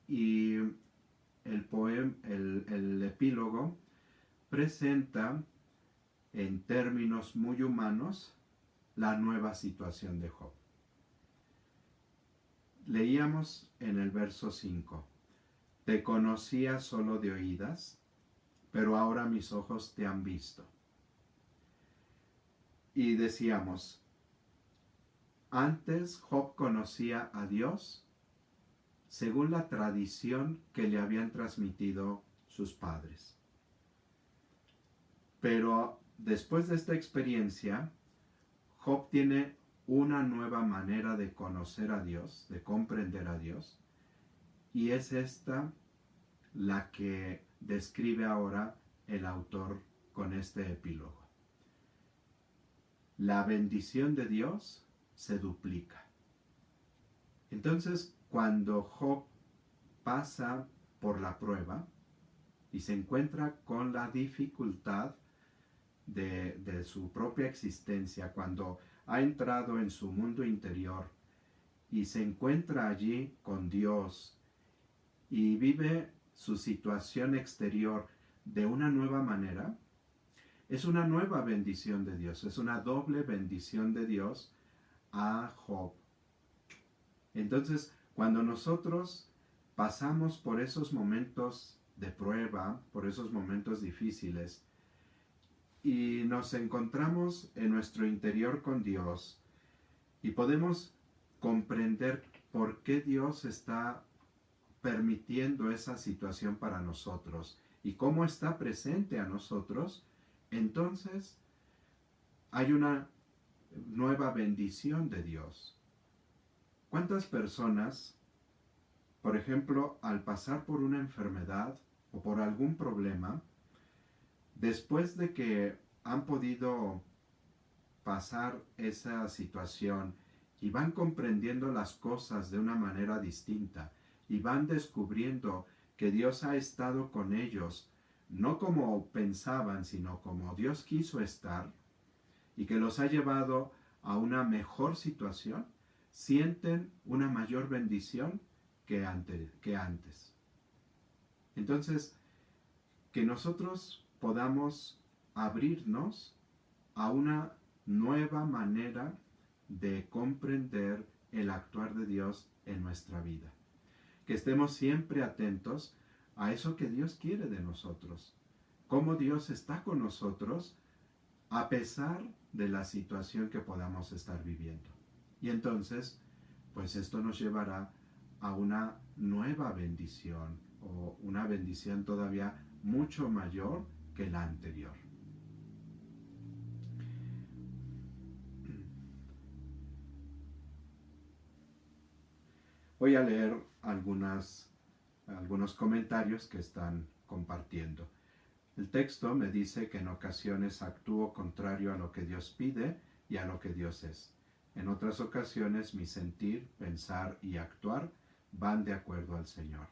y el epílogo presenta en términos muy humanos la nueva situación de Job. Leíamos en el verso 5: Te conocía solo de oídas, pero ahora mis ojos te han visto. Y decíamos, antes Job conocía a Dios según la tradición que le habían transmitido sus padres. Pero después de esta experiencia, Job tiene una nueva manera de conocer a Dios, de comprender a Dios, y es esta la que describe ahora el autor con este epílogo. La bendición de Dios se duplica. Entonces, cuando Job pasa por la prueba y se encuentra con la dificultad de su propia existencia, cuando ha entrado en su mundo interior y se encuentra allí con Dios y vive su situación exterior de una nueva manera, es una nueva bendición de Dios, es una doble bendición de Dios a Job. Entonces, cuando nosotros pasamos por esos momentos de prueba, por esos momentos difíciles, y nos encontramos en nuestro interior con Dios, y podemos comprender por qué Dios está permitiendo esa situación para nosotros, y cómo está presente a nosotros, entonces hay una nueva bendición de Dios. ¿Cuántas personas, por ejemplo, al pasar por una enfermedad o por algún problema, después de que han podido pasar esa situación y van comprendiendo las cosas de una manera distinta y van descubriendo que Dios ha estado con ellos, no como pensaban, sino como Dios quiso estar, y que los ha llevado a una mejor situación, sienten una mayor bendición que antes. Entonces, que nosotros podamos abrirnos a una nueva manera de comprender el actuar de Dios en nuestra vida. Que estemos siempre atentos a eso que Dios quiere de nosotros, cómo Dios está con nosotros a pesar de la situación que podamos estar viviendo. Y entonces, pues esto nos llevará a una nueva bendición o una bendición todavía mucho mayor que la anterior. Voy a leer algunos comentarios que están compartiendo. El texto me dice que en ocasiones actúo contrario a lo que Dios pide y a lo que Dios es. En otras ocasiones mi sentir, pensar y actuar van de acuerdo al Señor.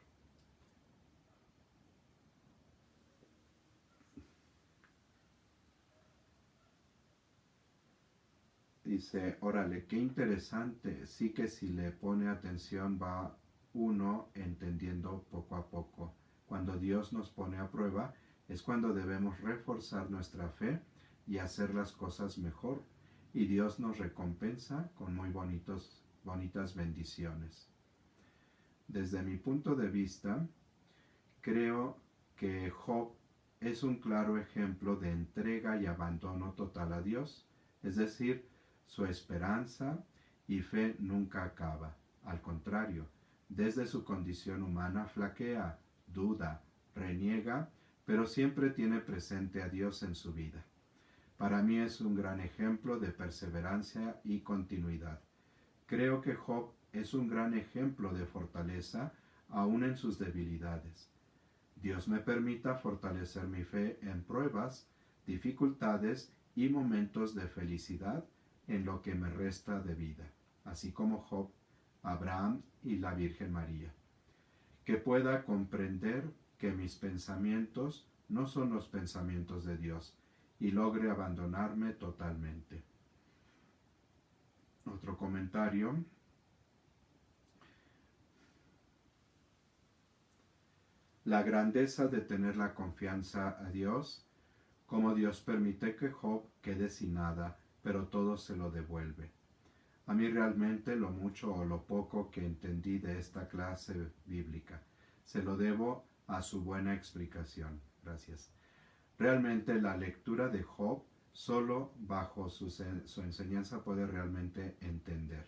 Dice, órale, qué interesante. Sí que si le pone atención va uno entendiendo poco a poco. Cuando Dios nos pone a prueba es cuando debemos reforzar nuestra fe y hacer las cosas mejor. Y Dios nos recompensa con muy bonitas bendiciones. Desde mi punto de vista, creo que Job es un claro ejemplo de entrega y abandono total a Dios. Es decir, su esperanza y fe nunca acaba. Al contrario, desde su condición humana flaquea, duda, reniega, pero siempre tiene presente a Dios en su vida. Para mí es un gran ejemplo de perseverancia y continuidad. Creo que Job es un gran ejemplo de fortaleza aún en sus debilidades. Dios me permita fortalecer mi fe en pruebas, dificultades y momentos de felicidad en lo que me resta de vida, así como Job, Abraham y la Virgen María. Que pueda comprender que mis pensamientos no son los pensamientos de Dios y logre abandonarme totalmente. Otro comentario. La grandeza de tener la confianza a Dios, como Dios permite que Job quede sin nada, pero todo se lo devuelve. A mí realmente lo mucho o lo poco que entendí de esta clase bíblica, se lo debo a su buena explicación. Gracias. Realmente la lectura de Job solo bajo su enseñanza puede realmente entender.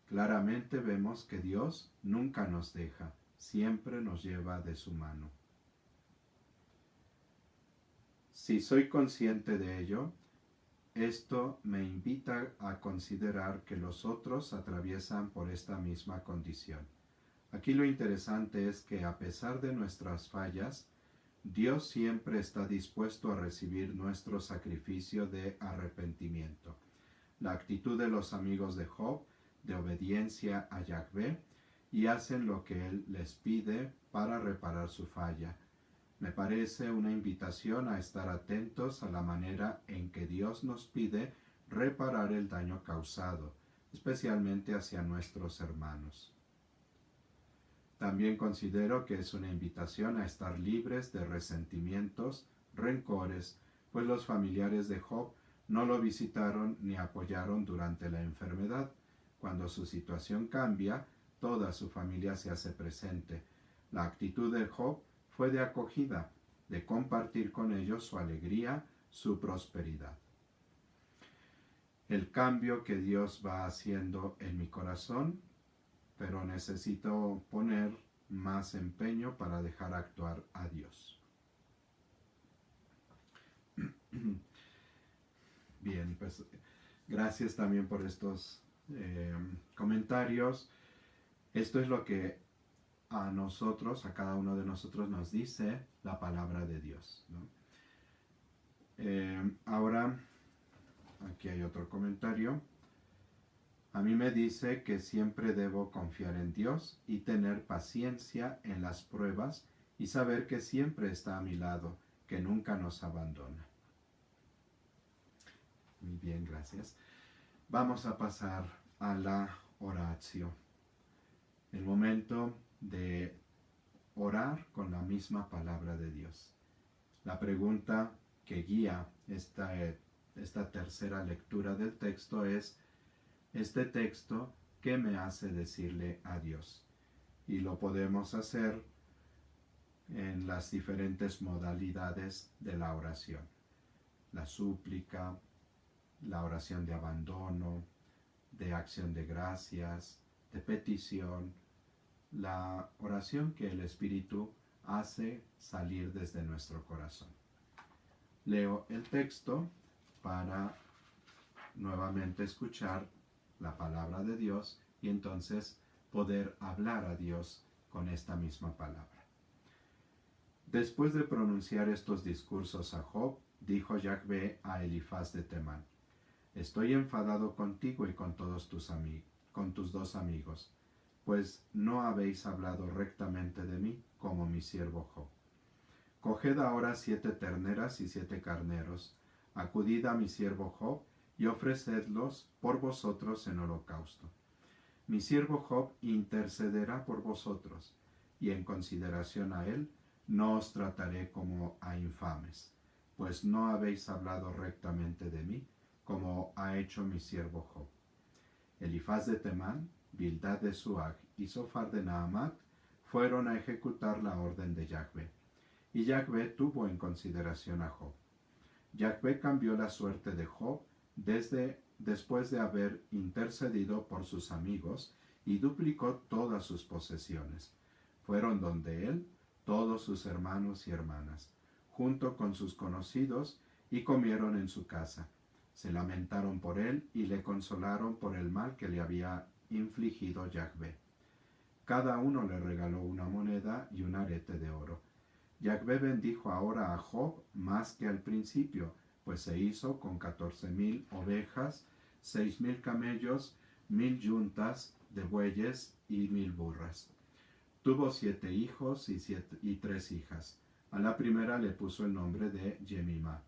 Claramente vemos que Dios nunca nos deja, siempre nos lleva de su mano. Si soy consciente de ello, esto me invita a considerar que los otros atraviesan por esta misma condición. Aquí lo interesante es que a pesar de nuestras fallas, Dios siempre está dispuesto a recibir nuestro sacrificio de arrepentimiento. La actitud de los amigos de Job, de obediencia a Yahvé, y hacen lo que Él les pide para reparar su falla. Me parece una invitación a estar atentos a la manera en que Dios nos pide reparar el daño causado, especialmente hacia nuestros hermanos. También considero que es una invitación a estar libres de resentimientos, rencores, pues los familiares de Job no lo visitaron ni apoyaron durante la enfermedad. Cuando su situación cambia, toda su familia se hace presente. La actitud de Job fue de acogida, de compartir con ellos su alegría, su prosperidad. El cambio que Dios va haciendo en mi corazón, pero necesito poner más empeño para dejar actuar a Dios. Bien, pues gracias también por estos comentarios. Esto es lo que a nosotros, a cada uno de nosotros nos dice la palabra de Dios, ¿no? Ahora, aquí hay otro comentario. A mí me dice que siempre debo confiar en Dios y tener paciencia en las pruebas y saber que siempre está a mi lado, que nunca nos abandona. Muy bien, gracias. Vamos a pasar a la oración. El momento de orar con la misma palabra de Dios. La pregunta que guía esta tercera lectura del texto es: este texto, ¿qué me hace decirle a Dios? Y lo podemos hacer en las diferentes modalidades de la oración. La súplica, la oración de abandono, de acción de gracias, de petición, la oración que el Espíritu hace salir desde nuestro corazón. Leo el texto para nuevamente escuchar la palabra de Dios y entonces poder hablar a Dios con esta misma palabra. Después de pronunciar estos discursos a Job, dijo Yahvé a Elifaz de Temán: Estoy enfadado contigo y con todos con tus dos amigos, pues no habéis hablado rectamente de mí como mi siervo Job. Coged ahora 7 terneras y 7 carneros, acudid a mi siervo Job y ofrecedlos por vosotros en holocausto. Mi siervo Job intercederá por vosotros, y en consideración a él no os trataré como a infames, pues no habéis hablado rectamente de mí, como ha hecho mi siervo Job. Elifaz de Temán, Bildad de Suag y Sofar de Naamat fueron a ejecutar la orden de Yahvé, y Yahvé tuvo en consideración a Job. Yahvé cambió la suerte de Job después de haber intercedido por sus amigos y duplicó todas sus posesiones. Fueron donde él todos sus hermanos y hermanas, junto con sus conocidos, y comieron en su casa. Se lamentaron por él y le consolaron por el mal que le había infligido Yahvé. Cada uno le regaló una moneda y un arete de oro. Yahvé bendijo ahora a Job más que al principio, pues se hizo con 14,000 ovejas, 6,000 camellos, 1,000 yuntas de bueyes y 1,000 burras. Tuvo 7 hijos y 3 hijas. A la primera le puso el nombre de Jemima,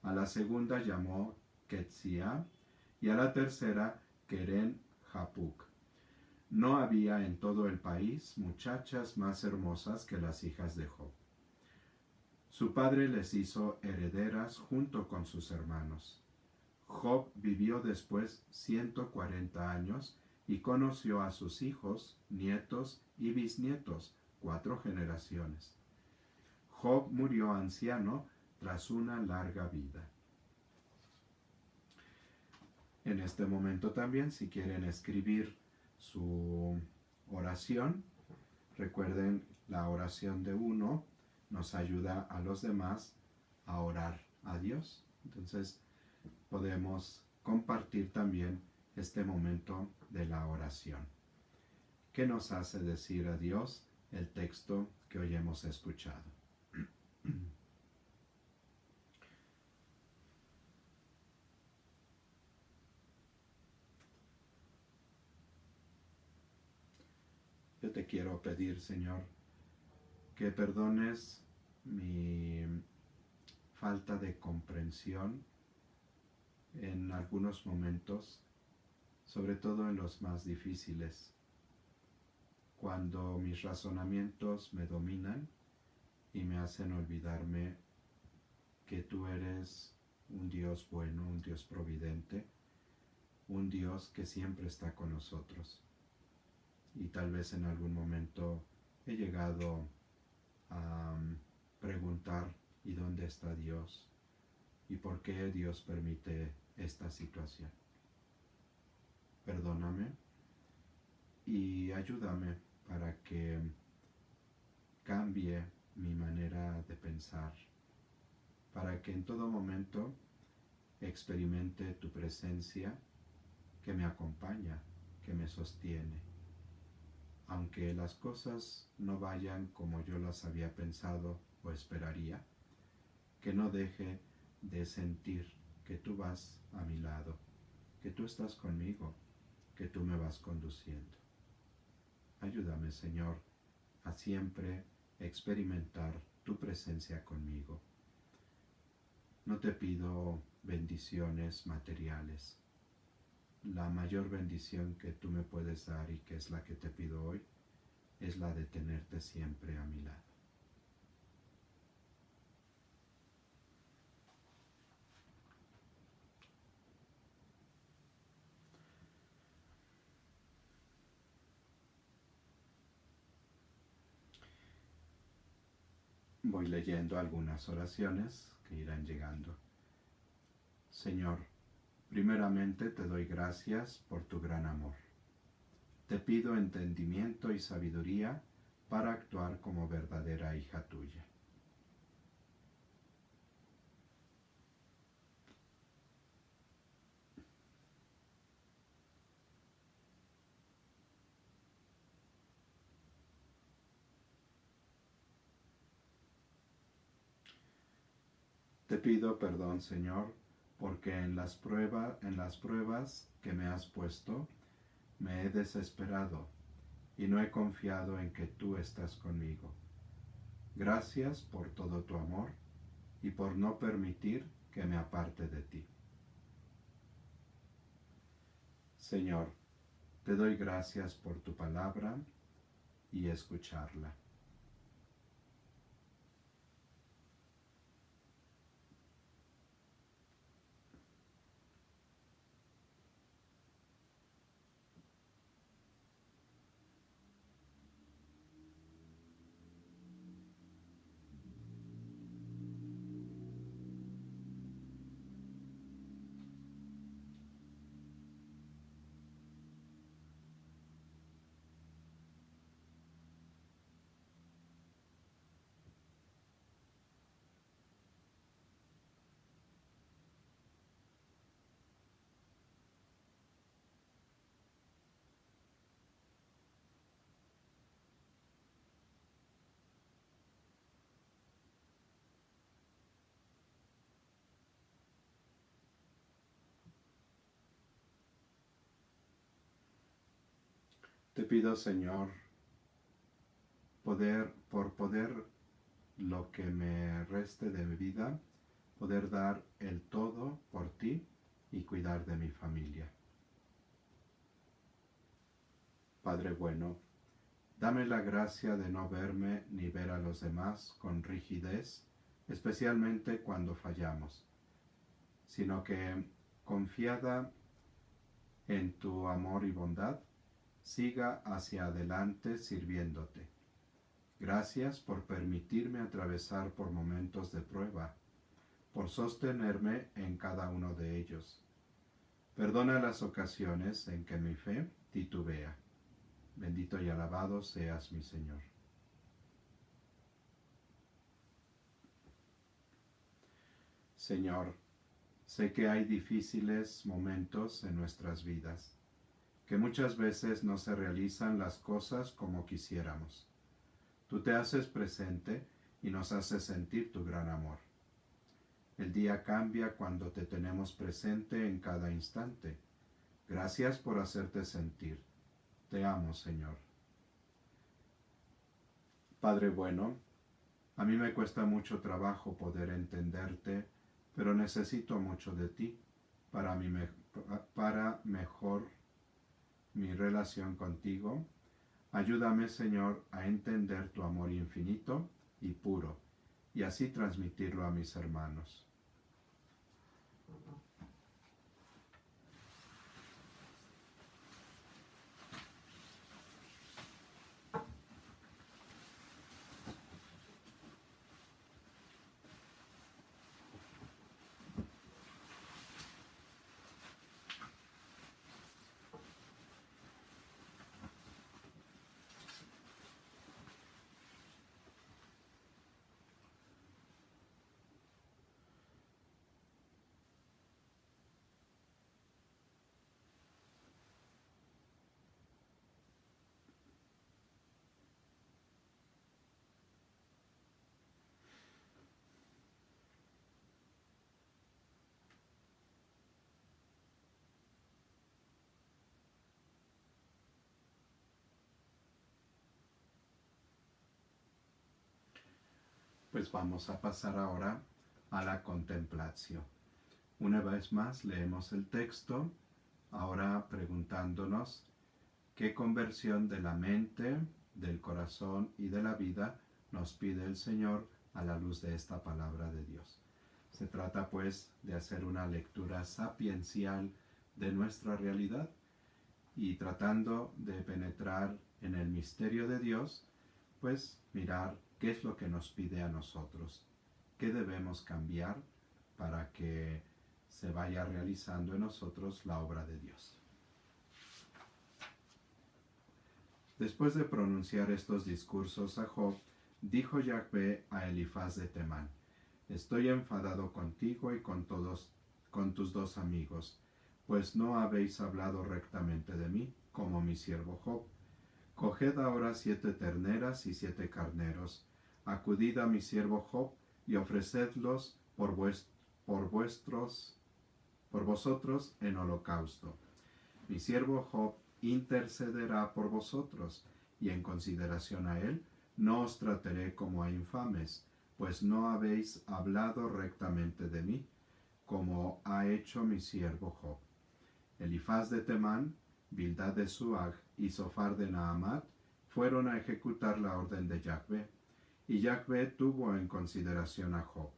a la segunda llamó Ketsia y a la tercera Keren Hapuk. No había en todo el país muchachas más hermosas que las hijas de Job. Su padre les hizo herederas junto con sus hermanos. Job vivió después 140 años y conoció a sus hijos, nietos y bisnietos, 4 generaciones. Job murió anciano tras una larga vida. En este momento también, si quieren escribir su oración, recuerden, la oración de uno nos ayuda a los demás a orar a Dios. Entonces, podemos compartir también este momento de la oración. ¿Qué nos hace decir a Dios el texto que hoy hemos escuchado? Yo te quiero pedir, Señor, que perdones mi falta de comprensión en algunos momentos, sobre todo en los más difíciles, cuando mis razonamientos me dominan y me hacen olvidarme que tú eres un Dios bueno, un Dios providente, un Dios que siempre está con nosotros. Y tal vez en algún momento he llegado a preguntar: ¿y dónde está Dios? ¿Y por qué Dios permite esta situación? Perdóname y ayúdame para que cambie mi manera de pensar, para que en todo momento experimente tu presencia que me acompaña, que me sostiene. Aunque las cosas no vayan como yo las había pensado o esperaría, que no deje de sentir que tú vas a mi lado, que tú estás conmigo, que tú me vas conduciendo. Ayúdame, Señor, a siempre experimentar tu presencia conmigo. No te pido bendiciones materiales. La mayor bendición que tú me puedes dar y que es la que te pido hoy es la de tenerte siempre a mi lado. Voy leyendo algunas oraciones que irán llegando. Señor, primeramente te doy gracias por tu gran amor. Te pido entendimiento y sabiduría para actuar como verdadera hija tuya. Te pido perdón, Señor, porque en las pruebas que me has puesto, me he desesperado y no he confiado en que tú estás conmigo. Gracias por todo tu amor y por no permitir que me aparte de ti. Señor, te doy gracias por tu palabra y escucharla. Te pido, Señor, por poder lo que me reste de mi vida, poder dar el todo por ti y cuidar de mi familia. Padre bueno, dame la gracia de no verme ni ver a los demás con rigidez, especialmente cuando fallamos, sino que, confiada en tu amor y bondad, siga hacia adelante sirviéndote. Gracias por permitirme atravesar por momentos de prueba, por sostenerme en cada uno de ellos. Perdona las ocasiones en que mi fe titubea. Bendito y alabado seas, mi Señor. Señor, sé que hay difíciles momentos en nuestras vidas, que muchas veces no se realizan las cosas como quisiéramos. Tú te haces presente y nos haces sentir tu gran amor. El día cambia cuando te tenemos presente en cada instante. Gracias por hacerte sentir. Te amo, Señor. Padre bueno, a mí me cuesta mucho trabajo poder entenderte, pero necesito mucho de ti para mejor mi relación contigo. Ayúdame, Señor, a entender tu amor infinito y puro, y así transmitirlo a mis hermanos. pues vamos a pasar ahora a la contemplación. Una vez más leemos el texto, ahora preguntándonos qué conversión de la mente, del corazón y de la vida nos pide el Señor a la luz de esta palabra de Dios. Se trata pues de hacer una lectura sapiencial de nuestra realidad y tratando de penetrar en el misterio de Dios, pues mirar qué es lo que nos pide a nosotros, qué debemos cambiar para que se vaya realizando en nosotros la obra de Dios. Después de pronunciar estos discursos a Job, dijo Yahvé a Elifaz de Temán: Estoy enfadado contigo y con tus dos amigos, pues no habéis hablado rectamente de mí, como mi siervo Job. Coged ahora 7 terneras y 7 carneros, acudid a mi siervo Job y ofrecedlos por vosotros en holocausto. Mi siervo Job intercederá por vosotros, y en consideración a él, no os trataré como a infames, pues no habéis hablado rectamente de mí, como ha hecho mi siervo Job. Elifaz de Temán, Bildad de Suag y Sofar de Naamat fueron a ejecutar la orden de Yahvé, y Yahvé tuvo en consideración a Job.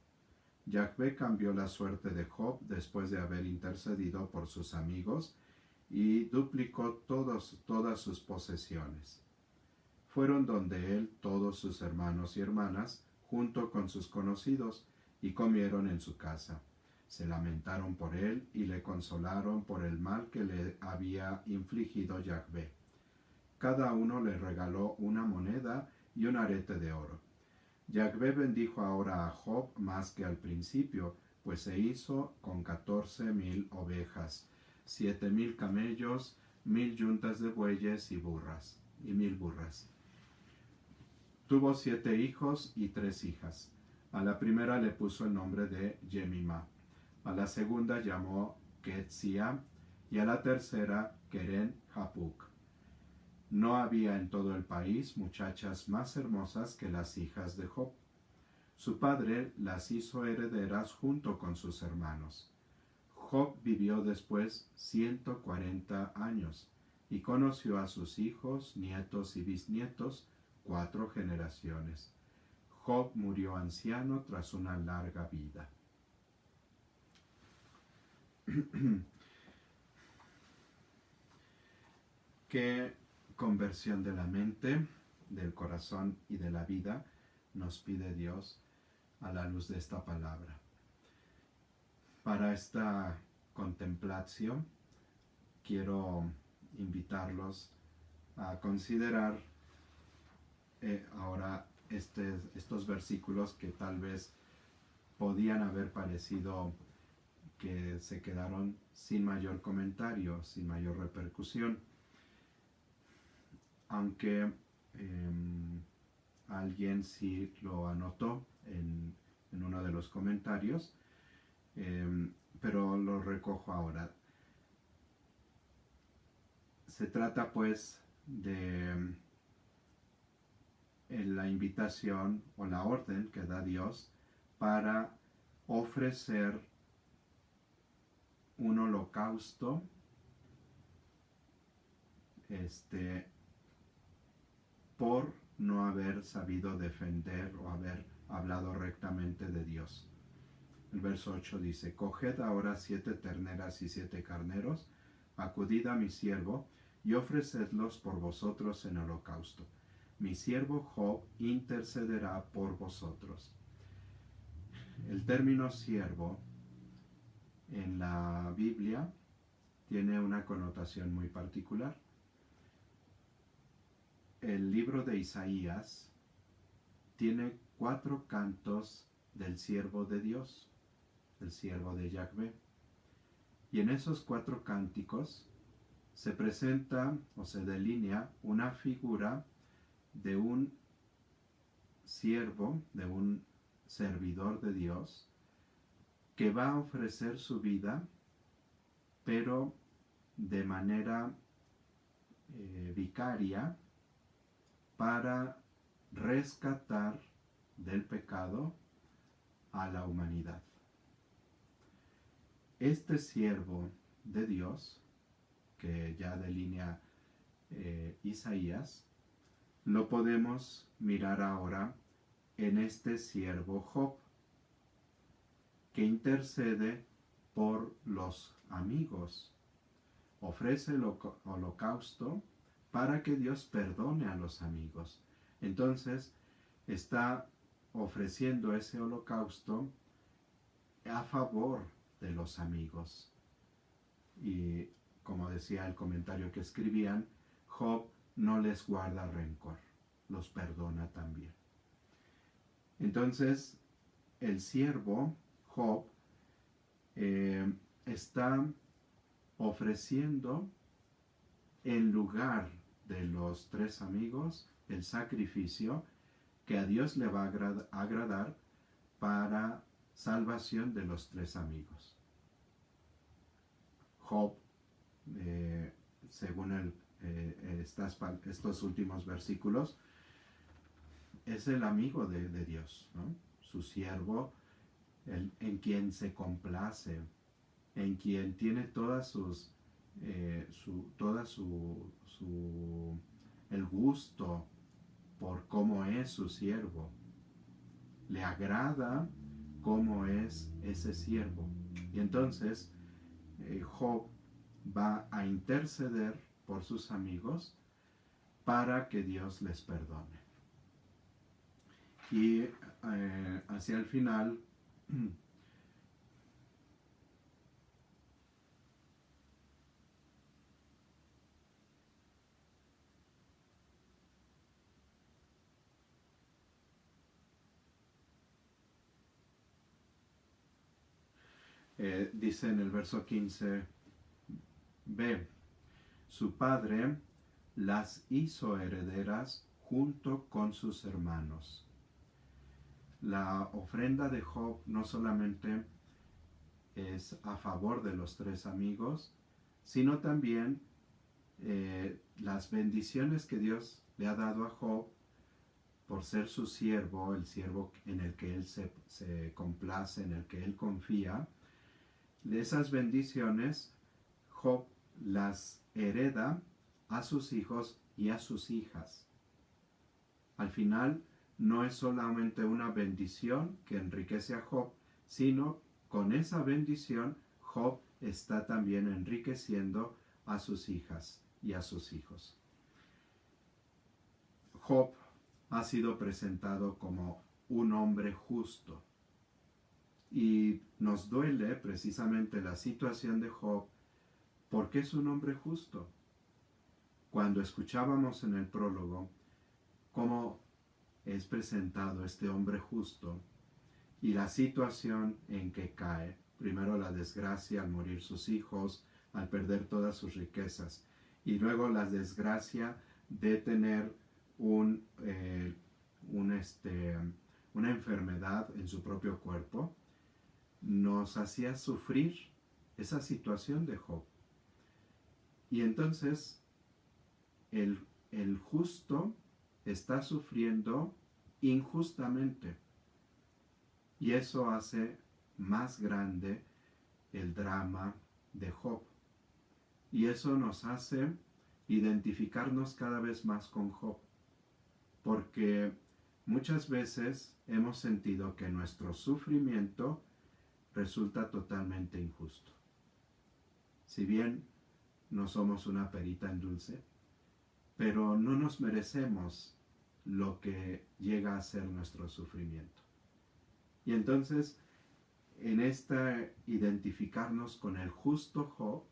Yahvé cambió la suerte de Job después de haber intercedido por sus amigos y duplicó todas sus posesiones. Fueron donde él todos sus hermanos y hermanas, junto con sus conocidos, y comieron en su casa. Se lamentaron por él y le consolaron por el mal que le había infligido Yahvé. Cada uno le regaló una moneda y un arete de oro. Yahvé bendijo ahora a Job más que al principio, pues se hizo con 14,000 ovejas, 7,000 camellos, 1,000 yuntas de bueyes y 1,000 burras. Tuvo 7 hijos y 3 hijas. A la primera le puso el nombre de Jemima, a la segunda llamó Ketsia y a la tercera Keren Hapuk. No había en todo el país muchachas más hermosas que las hijas de Job. Su padre las hizo herederas junto con sus hermanos. Job vivió después 140 años y conoció a sus hijos, nietos y bisnietos 4 generaciones. Job murió anciano tras una larga vida. ¿Qué conversión de la mente, del corazón y de la vida nos pide Dios a la luz de esta palabra? Para esta contemplación quiero invitarlos a considerar ahora estos versículos que tal vez podían haber parecido que se quedaron sin mayor comentario, sin mayor repercusión, aunque alguien sí lo anotó en uno de los comentarios, pero lo recojo ahora. Se trata pues de la invitación o la orden que da Dios para ofrecer un holocausto por no haber sabido defender o haber hablado rectamente de Dios. El verso 8 dice: Coged ahora 7 terneras y 7 carneros, acudid a mi siervo y ofrecedlos por vosotros en holocausto. Mi siervo Job intercederá por vosotros. El término siervo en la Biblia tiene una connotación muy particular. El libro de Isaías tiene 4 cantos del siervo de Dios, el siervo de Yahvé. Y en esos 4 cánticos se presenta o se delinea una figura de un siervo, de un servidor de Dios, que va a ofrecer su vida, pero de manera vicaria, para rescatar del pecado a la humanidad. Este siervo de Dios, que ya delinea Isaías, lo podemos mirar ahora en este siervo Job, que intercede por los amigos. Ofrece el holocausto para que Dios perdone a los amigos. Entonces, está ofreciendo ese holocausto a favor de los amigos. Y como decía el comentario que escribían, Job no les guarda rencor, los perdona también. Entonces, el siervo Job está ofreciendo en lugar de los tres amigos el sacrificio que a Dios le va a agradar para salvación de los tres amigos. Job, según estos últimos versículos, es el amigo de Dios, ¿no? Su siervo, en quien se complace, en quien tiene todas el gusto por cómo es su siervo. Le agrada cómo es ese siervo. Y entonces Job va a interceder por sus amigos para que Dios les perdone. Y hacia el final dice en el verso 15b, su padre las hizo herederas junto con sus hermanos. La ofrenda de Job no solamente es a favor de los tres amigos, sino también las bendiciones que Dios le ha dado a Job por ser su siervo, el siervo en el que él se complace, en el que él confía. De esas bendiciones, Job las hereda a sus hijos y a sus hijas. Al final, no es solamente una bendición que enriquece a Job, sino con esa bendición Job está también enriqueciendo a sus hijas y a sus hijos. Job ha sido presentado como un hombre justo. Y nos duele precisamente la situación de Job porque es un hombre justo. Cuando escuchábamos en el prólogo cómo es presentado este hombre justo y la situación en que cae, primero la desgracia al morir sus hijos, al perder todas sus riquezas, y luego la desgracia de tener una enfermedad en su propio cuerpo, nos hacía sufrir esa situación de Job. Y entonces el justo está sufriendo injustamente. Y eso hace más grande el drama de Job. Y eso nos hace identificarnos cada vez más con Job. Porque muchas veces hemos sentido que nuestro sufrimiento resulta totalmente injusto. Si bien no somos una perita en dulce, pero no nos merecemos lo que llega a ser nuestro sufrimiento. Y entonces, en esta identificarnos con el justo Job,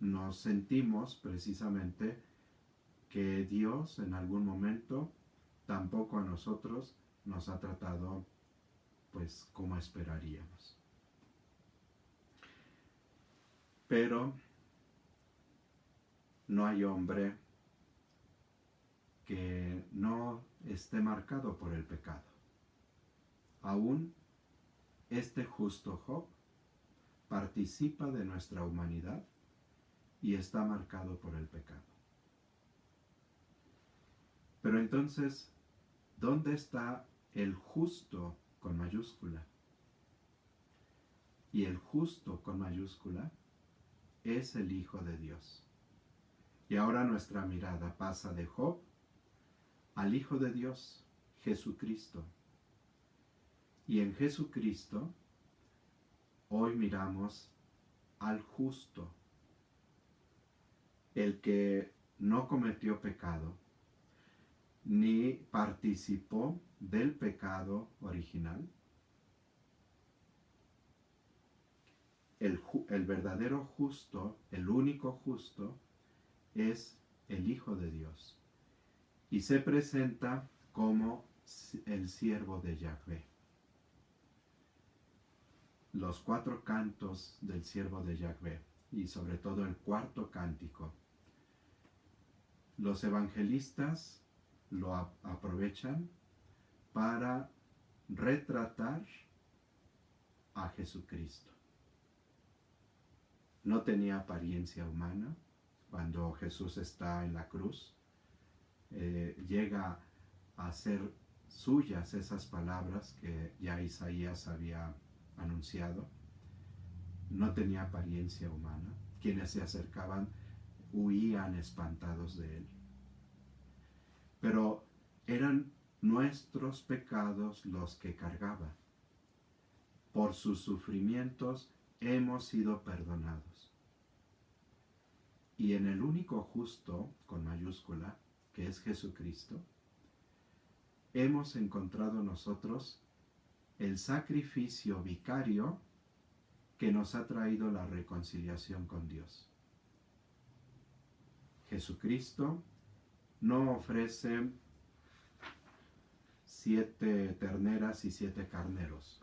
nos sentimos precisamente que Dios en algún momento tampoco a nosotros nos ha tratado pues como esperaríamos. Pero no hay hombre que no esté marcado por el pecado. Aún este justo Job participa de nuestra humanidad y está marcado por el pecado. Pero entonces, ¿dónde está el justo con mayúscula. Y el justo con mayúscula es el Hijo de Dios. Y ahora nuestra mirada pasa de Job al Hijo de Dios, Jesucristo. Y en Jesucristo hoy miramos al justo, el que no cometió pecado, ni participó del pecado original. El verdadero justo, el único justo, es el Hijo de Dios. Y se presenta como el siervo de Yahvé. Los 4 cantos del siervo de Yahvé, y sobre todo el 4º cántico, los evangelistas lo aprovechan para retratar a Jesucristo. No tenía apariencia humana. Cuando Jesús está en la cruz, llega a hacer suyas esas palabras que ya Isaías había anunciado. No tenía apariencia humana. Quienes se acercaban huían espantados de él. Pero eran nuestros pecados los que cargaba. Por sus sufrimientos hemos sido perdonados. Y en el único justo, con mayúscula, que es Jesucristo, hemos encontrado nosotros el sacrificio vicario que nos ha traído la reconciliación con Dios. Jesucristo no ofrece 7 terneras y 7 carneros,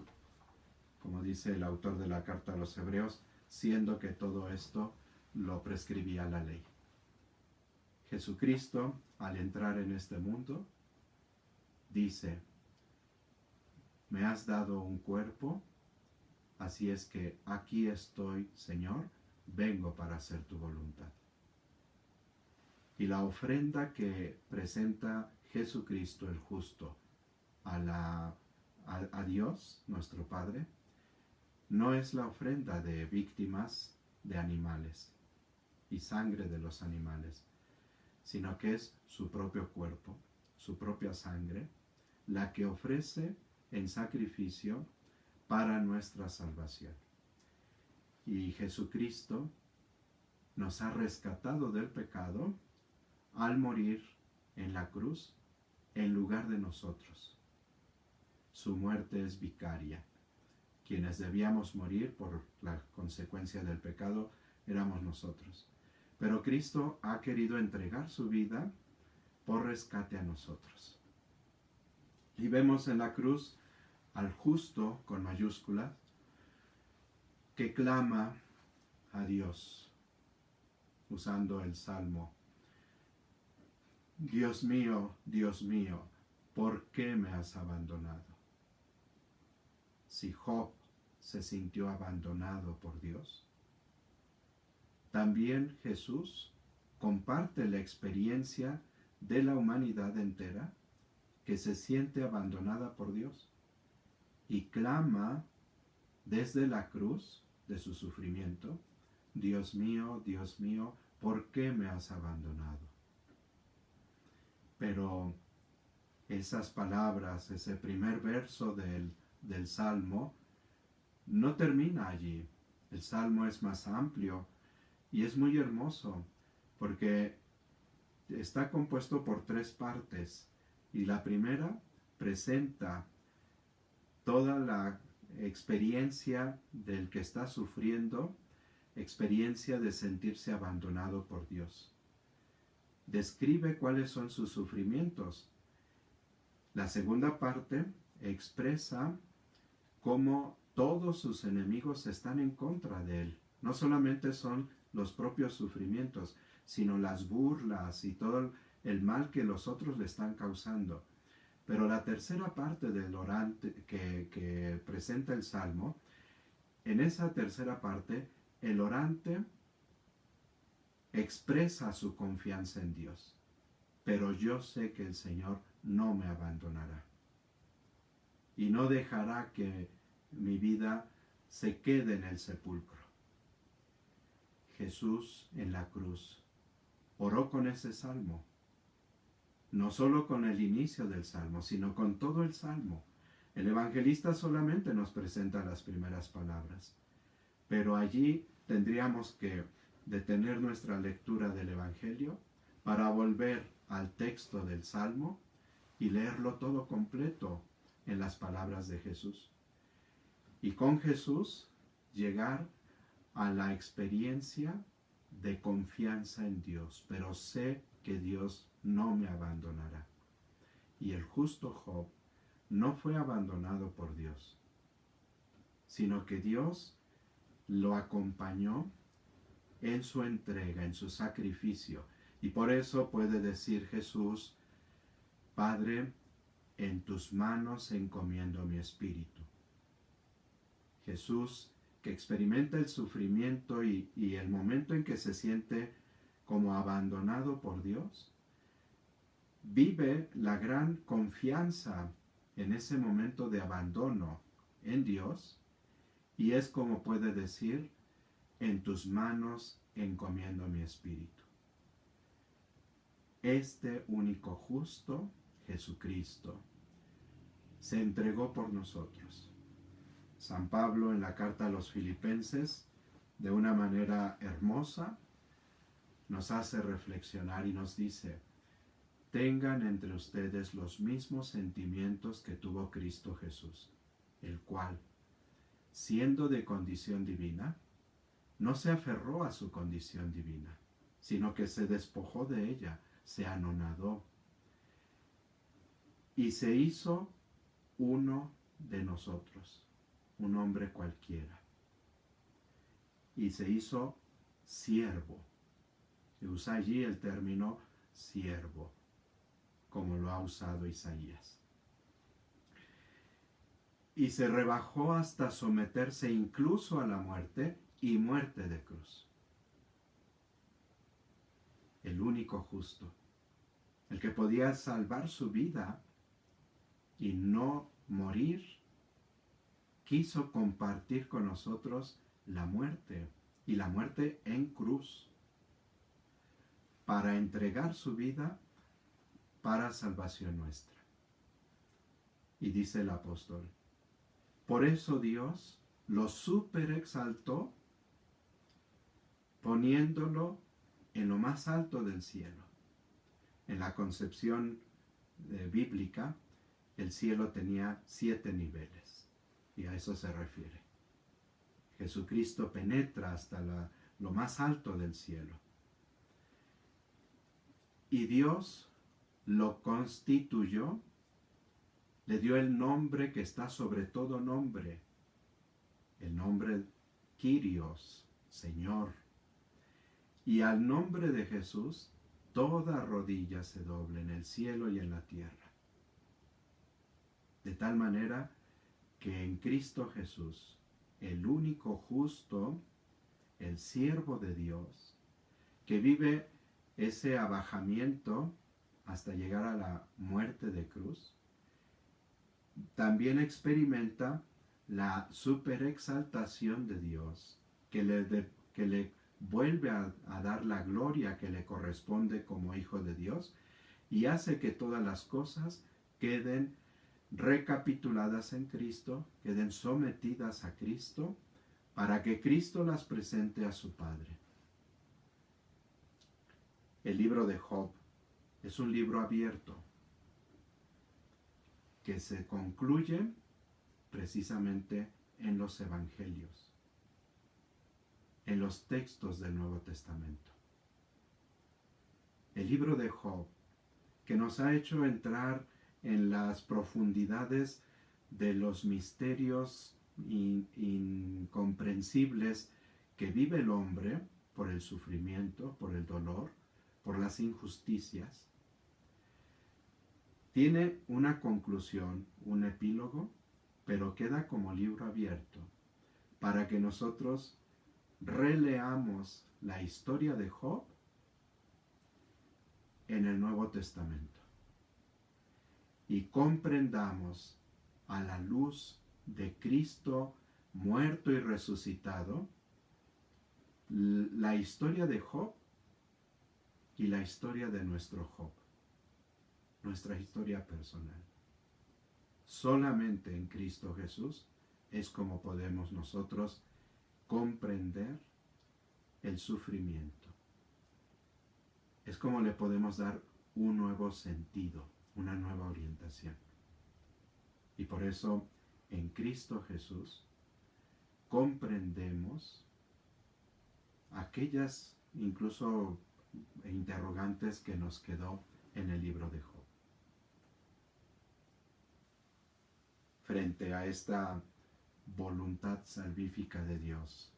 como dice el autor de la carta a los Hebreos, siendo que todo esto lo prescribía la ley. Jesucristo, al entrar en este mundo, dice: me has dado un cuerpo, así es que aquí estoy, Señor, vengo para hacer tu voluntad. Y la ofrenda que presenta Jesucristo el justo a Dios, nuestro Padre, no es la ofrenda de víctimas de animales y sangre de los animales, sino que es su propio cuerpo, su propia sangre, la que ofrece en sacrificio para nuestra salvación. Y Jesucristo nos ha rescatado del pecado al morir en la cruz en lugar de nosotros. Su muerte es vicaria. Quienes debíamos morir por la consecuencia del pecado éramos nosotros. Pero Cristo ha querido entregar su vida por rescate a nosotros. Y vemos en la cruz al justo, con mayúsculas, que clama a Dios, usando el Salmo: Dios mío, ¿por qué me has abandonado? Si Job se sintió abandonado por Dios, también Jesús comparte la experiencia de la humanidad entera que se siente abandonada por Dios y clama desde la cruz de su sufrimiento: Dios mío, ¿por qué me has abandonado? Pero esas palabras, ese primer verso del Salmo, no termina allí. El Salmo es más amplio y es muy hermoso porque está compuesto por 3 partes, y la primera presenta toda la experiencia del que está sufriendo, experiencia de sentirse abandonado por Dios. Describe cuáles son sus sufrimientos. La segunda parte expresa cómo todos sus enemigos están en contra de él. No solamente son los propios sufrimientos, sino las burlas y todo el mal que los otros le están causando. Pero la tercera parte del orante que presenta el Salmo, en esa tercera parte, el orante expresa su confianza en Dios. Pero yo sé que el Señor no me abandonará. y no dejará que mi vida se quede en el sepulcro. Jesús en la cruz oró con ese salmo, no solo con el inicio del salmo, sino con todo el salmo. El evangelista solamente nos presenta las primeras palabras, pero allí tendríamos que detener nuestra lectura del Evangelio para volver al texto del salmo y leerlo todo completo en las palabras de Jesús. Y con Jesús llegar a la experiencia de confianza en Dios, pero sé que Dios no me abandonará. Y el justo Job no fue abandonado por Dios, sino que Dios lo acompañó en su entrega, en su sacrificio. Y por eso puede decir Jesús: Padre, en tus manos encomiendo mi espíritu. Jesús, que experimenta el sufrimiento y el momento en que se siente como abandonado por Dios, vive la gran confianza en ese momento de abandono en Dios, y es como puede decir: en tus manos encomiendo mi espíritu. Este único justo, Jesucristo, se entregó por nosotros. San Pablo en la carta a los Filipenses, de una manera hermosa, nos hace reflexionar y nos dice: tengan entre ustedes los mismos sentimientos que tuvo Cristo Jesús, el cual, siendo de condición divina, no se aferró a su condición divina, sino que se despojó de ella, se anonadó y se hizo uno de nosotros, un hombre cualquiera, y se hizo siervo. Y usa allí el término siervo, como lo ha usado Isaías. Y se rebajó hasta someterse incluso a la muerte, y muerte de cruz. El único justo, el que podía salvar su vida y no morir, quiso compartir con nosotros la muerte, y la muerte en cruz, para entregar su vida para salvación nuestra. Y dice el apóstol: por eso Dios lo superexaltó, poniéndolo en lo más alto del cielo. En la concepción bíblica, el cielo tenía 7 niveles, y a eso se refiere. Jesucristo penetra hasta lo más alto del cielo. Y Dios lo constituyó, le dio el nombre que está sobre todo nombre, el nombre Kyrios, Señor. Y al nombre de Jesús, toda rodilla se doble en el cielo y en la tierra. De tal manera que en Cristo Jesús, el único justo, el siervo de Dios, que vive ese abajamiento hasta llegar a la muerte de cruz, también experimenta la superexaltación de Dios, que le vuelve a dar la gloria que le corresponde como hijo de Dios, y hace que todas las cosas queden recapituladas en Cristo, queden sometidas a Cristo, para que Cristo las presente a su Padre. El libro de Job es un libro abierto que se concluye precisamente en los evangelios, en los textos del Nuevo Testamento. El libro de Job, que nos ha hecho entrar en las profundidades de los misterios incomprensibles que vive el hombre por el sufrimiento, por el dolor, por las injusticias, tiene una conclusión, un epílogo, pero queda como libro abierto para que nosotros releamos la historia de Job en el Nuevo Testamento y comprendamos a la luz de Cristo muerto y resucitado, la historia de Job y la historia de nuestro Job, nuestra historia personal. Solamente en Cristo Jesús es como podemos nosotros comprender el sufrimiento. Es como le podemos dar un nuevo sentido, una nueva orientación. Y por eso en Cristo Jesús comprendemos aquellas incluso interrogantes que nos quedó en el libro de Job. Frente a esta voluntad salvífica de Dios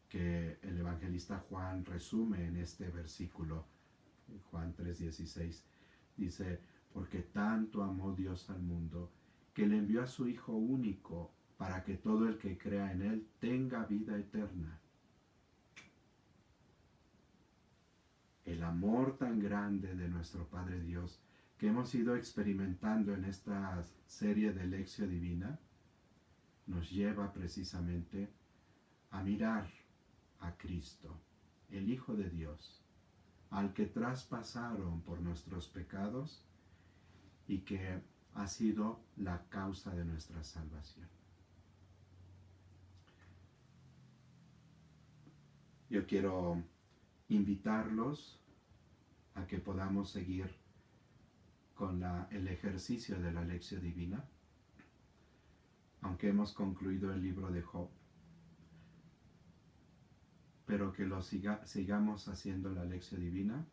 que el evangelista Juan resume en este versículo, Juan 3:16, dice, porque tanto amó Dios al mundo, que le envió a su Hijo único, para que todo el que crea en Él tenga vida eterna. El amor tan grande de nuestro Padre Dios, que hemos ido experimentando en esta serie de Lección Divina, nos lleva precisamente a mirar a Cristo, el Hijo de Dios, al que traspasaron por nuestros pecados y que ha sido la causa de nuestra salvación. Yo quiero invitarlos a que podamos seguir con el ejercicio de la Lección Divina, aunque hemos concluido el libro de Job, pero que lo sigamos haciendo la Lección Divina,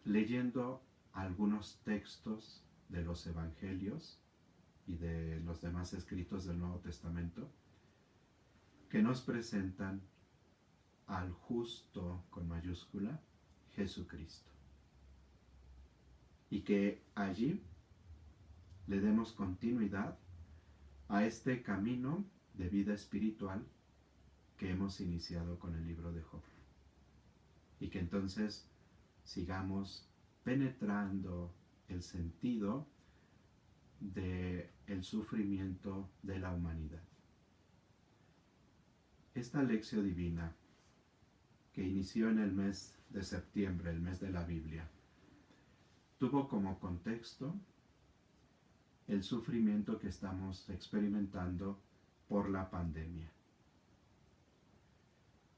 leyendo algunos textos de los Evangelios y de los demás escritos del Nuevo Testamento que nos presentan al justo con mayúscula, Jesucristo. Y que allí le demos continuidad a este camino de vida espiritual que hemos iniciado con el libro de Job. Y que entonces sigamos penetrando el sentido del sufrimiento de la humanidad. Esta Lección Divina, que inició en el mes de septiembre, el mes de la Biblia, tuvo como contexto el sufrimiento que estamos experimentando por la pandemia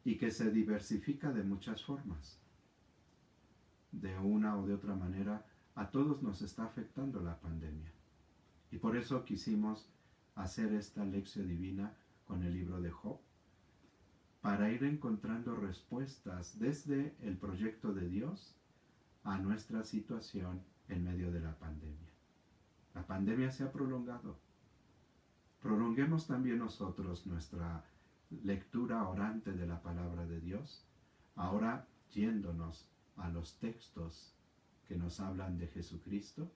y que se diversifica de muchas formas. De una o de otra manera, a todos nos está afectando la pandemia. Y por eso quisimos hacer esta Lección Divina con el libro de Job, para ir encontrando respuestas desde el proyecto de Dios a nuestra situación en medio de la pandemia. La pandemia se ha prolongado. Prolonguemos también nosotros nuestra lectura orante de la palabra de Dios, ahora yéndonos a los textos que nos hablan de Jesucristo,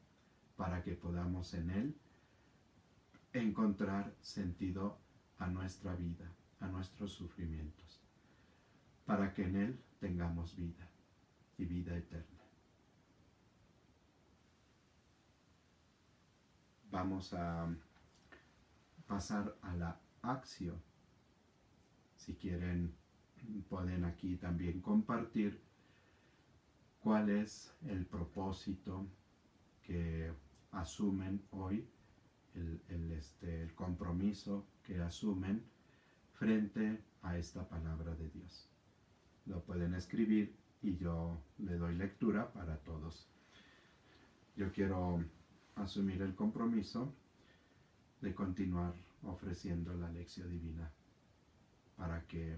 para que podamos en Él encontrar sentido a nuestra vida, a nuestros sufrimientos, para que en Él tengamos vida y vida eterna. Vamos a pasar a la acción. Si quieren, pueden aquí también compartir cuál es el propósito que asumen hoy, el compromiso que asumen frente a esta palabra de Dios. Lo pueden escribir y yo le doy lectura para todos. Yo quiero asumir el compromiso de continuar ofreciendo la Lección Divina para que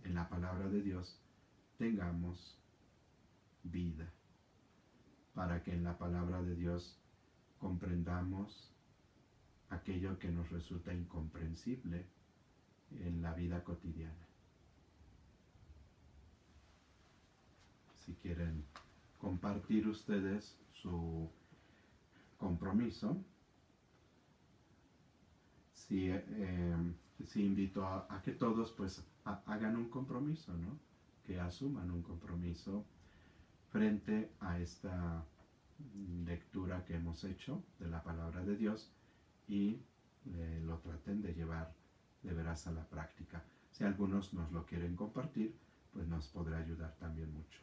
en la palabra de Dios tengamos vida, para que en la palabra de Dios comprendamos aquello que nos resulta incomprensible en la vida cotidiana. Si quieren compartir ustedes su compromiso, sí invito a que todos pues hagan un compromiso, ¿no? Que asuman un compromiso frente a esta lectura que hemos hecho de la palabra de Dios y lo traten de llevar de veras a la práctica. Si algunos nos lo quieren compartir, pues nos podrá ayudar también mucho.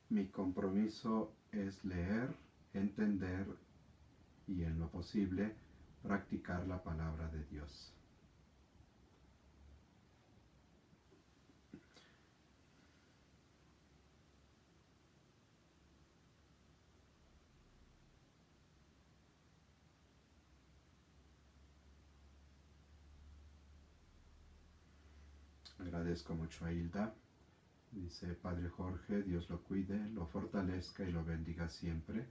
Mi compromiso es leer, entender y en lo posible practicar la palabra de Dios. Agradezco mucho a Hilda. Dice: Padre Jorge, Dios lo cuide, lo fortalezca y lo bendiga siempre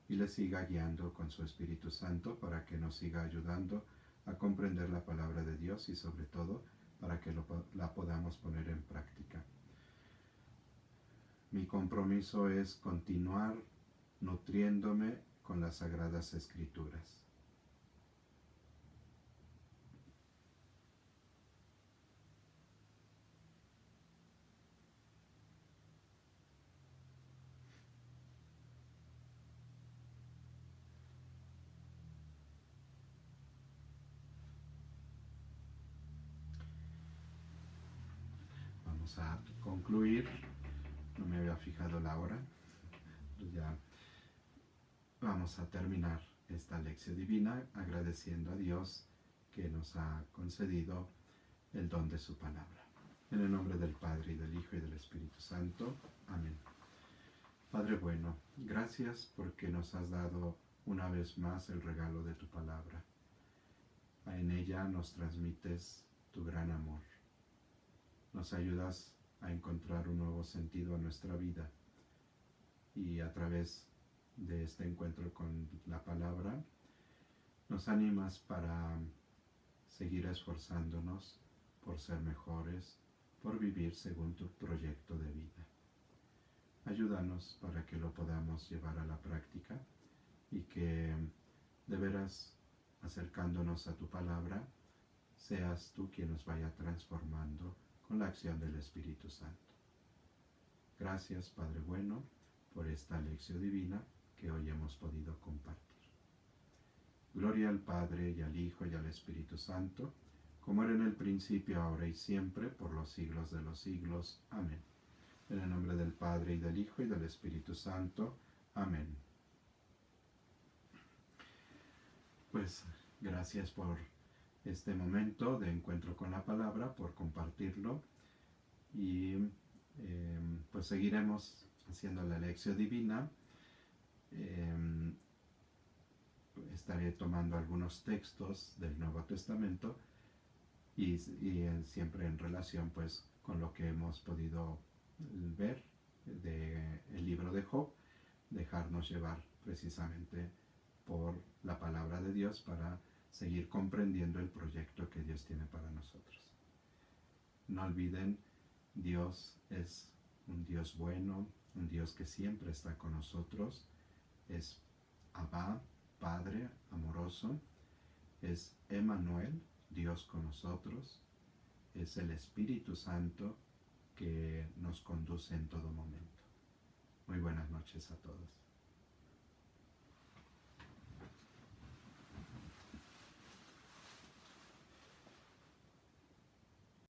y le siga guiando con su Espíritu Santo para que nos siga ayudando a comprender la palabra de Dios y sobre todo para que la podamos poner en práctica. Mi compromiso es continuar nutriéndome con las Sagradas Escrituras. Vamos a concluir. No me había fijado la hora. Ya vamos a terminar esta lección divina agradeciendo a Dios que nos ha concedido el don de su palabra. En el nombre del Padre, y del Hijo, y del Espíritu Santo. Amén. Padre bueno, gracias porque nos has dado una vez más el regalo de tu palabra. En ella nos transmites tu gran amor. Nos ayudas a encontrar un nuevo sentido a nuestra vida y a través de este encuentro con la palabra nos animas para seguir esforzándonos por ser mejores, por vivir según tu proyecto de vida. Ayúdanos para que lo podamos llevar a la práctica y que de veras, acercándonos a tu palabra, seas tú quien nos vaya transformando con la acción del Espíritu Santo. Gracias, Padre bueno, por esta lección divina que hoy hemos podido compartir. Gloria al Padre, y al Hijo, y al Espíritu Santo, como era en el principio, ahora y siempre, por los siglos de los siglos. Amén. En el nombre del Padre, y del Hijo, y del Espíritu Santo. Amén. Pues gracias por este momento de encuentro con la palabra, por compartirlo, y pues seguiremos haciendo la lección divina. Estaré tomando algunos textos del Nuevo Testamento y siempre en relación pues con lo que hemos podido ver del libro de Job, dejarnos llevar precisamente por la palabra de Dios para seguir comprendiendo el proyecto que Dios tiene para nosotros. No olviden, Dios es un Dios bueno, un Dios que siempre está con nosotros, es Abba, Padre amoroso, es Emmanuel, Dios con nosotros, es el Espíritu Santo que nos conduce en todo momento. Muy buenas noches a todos.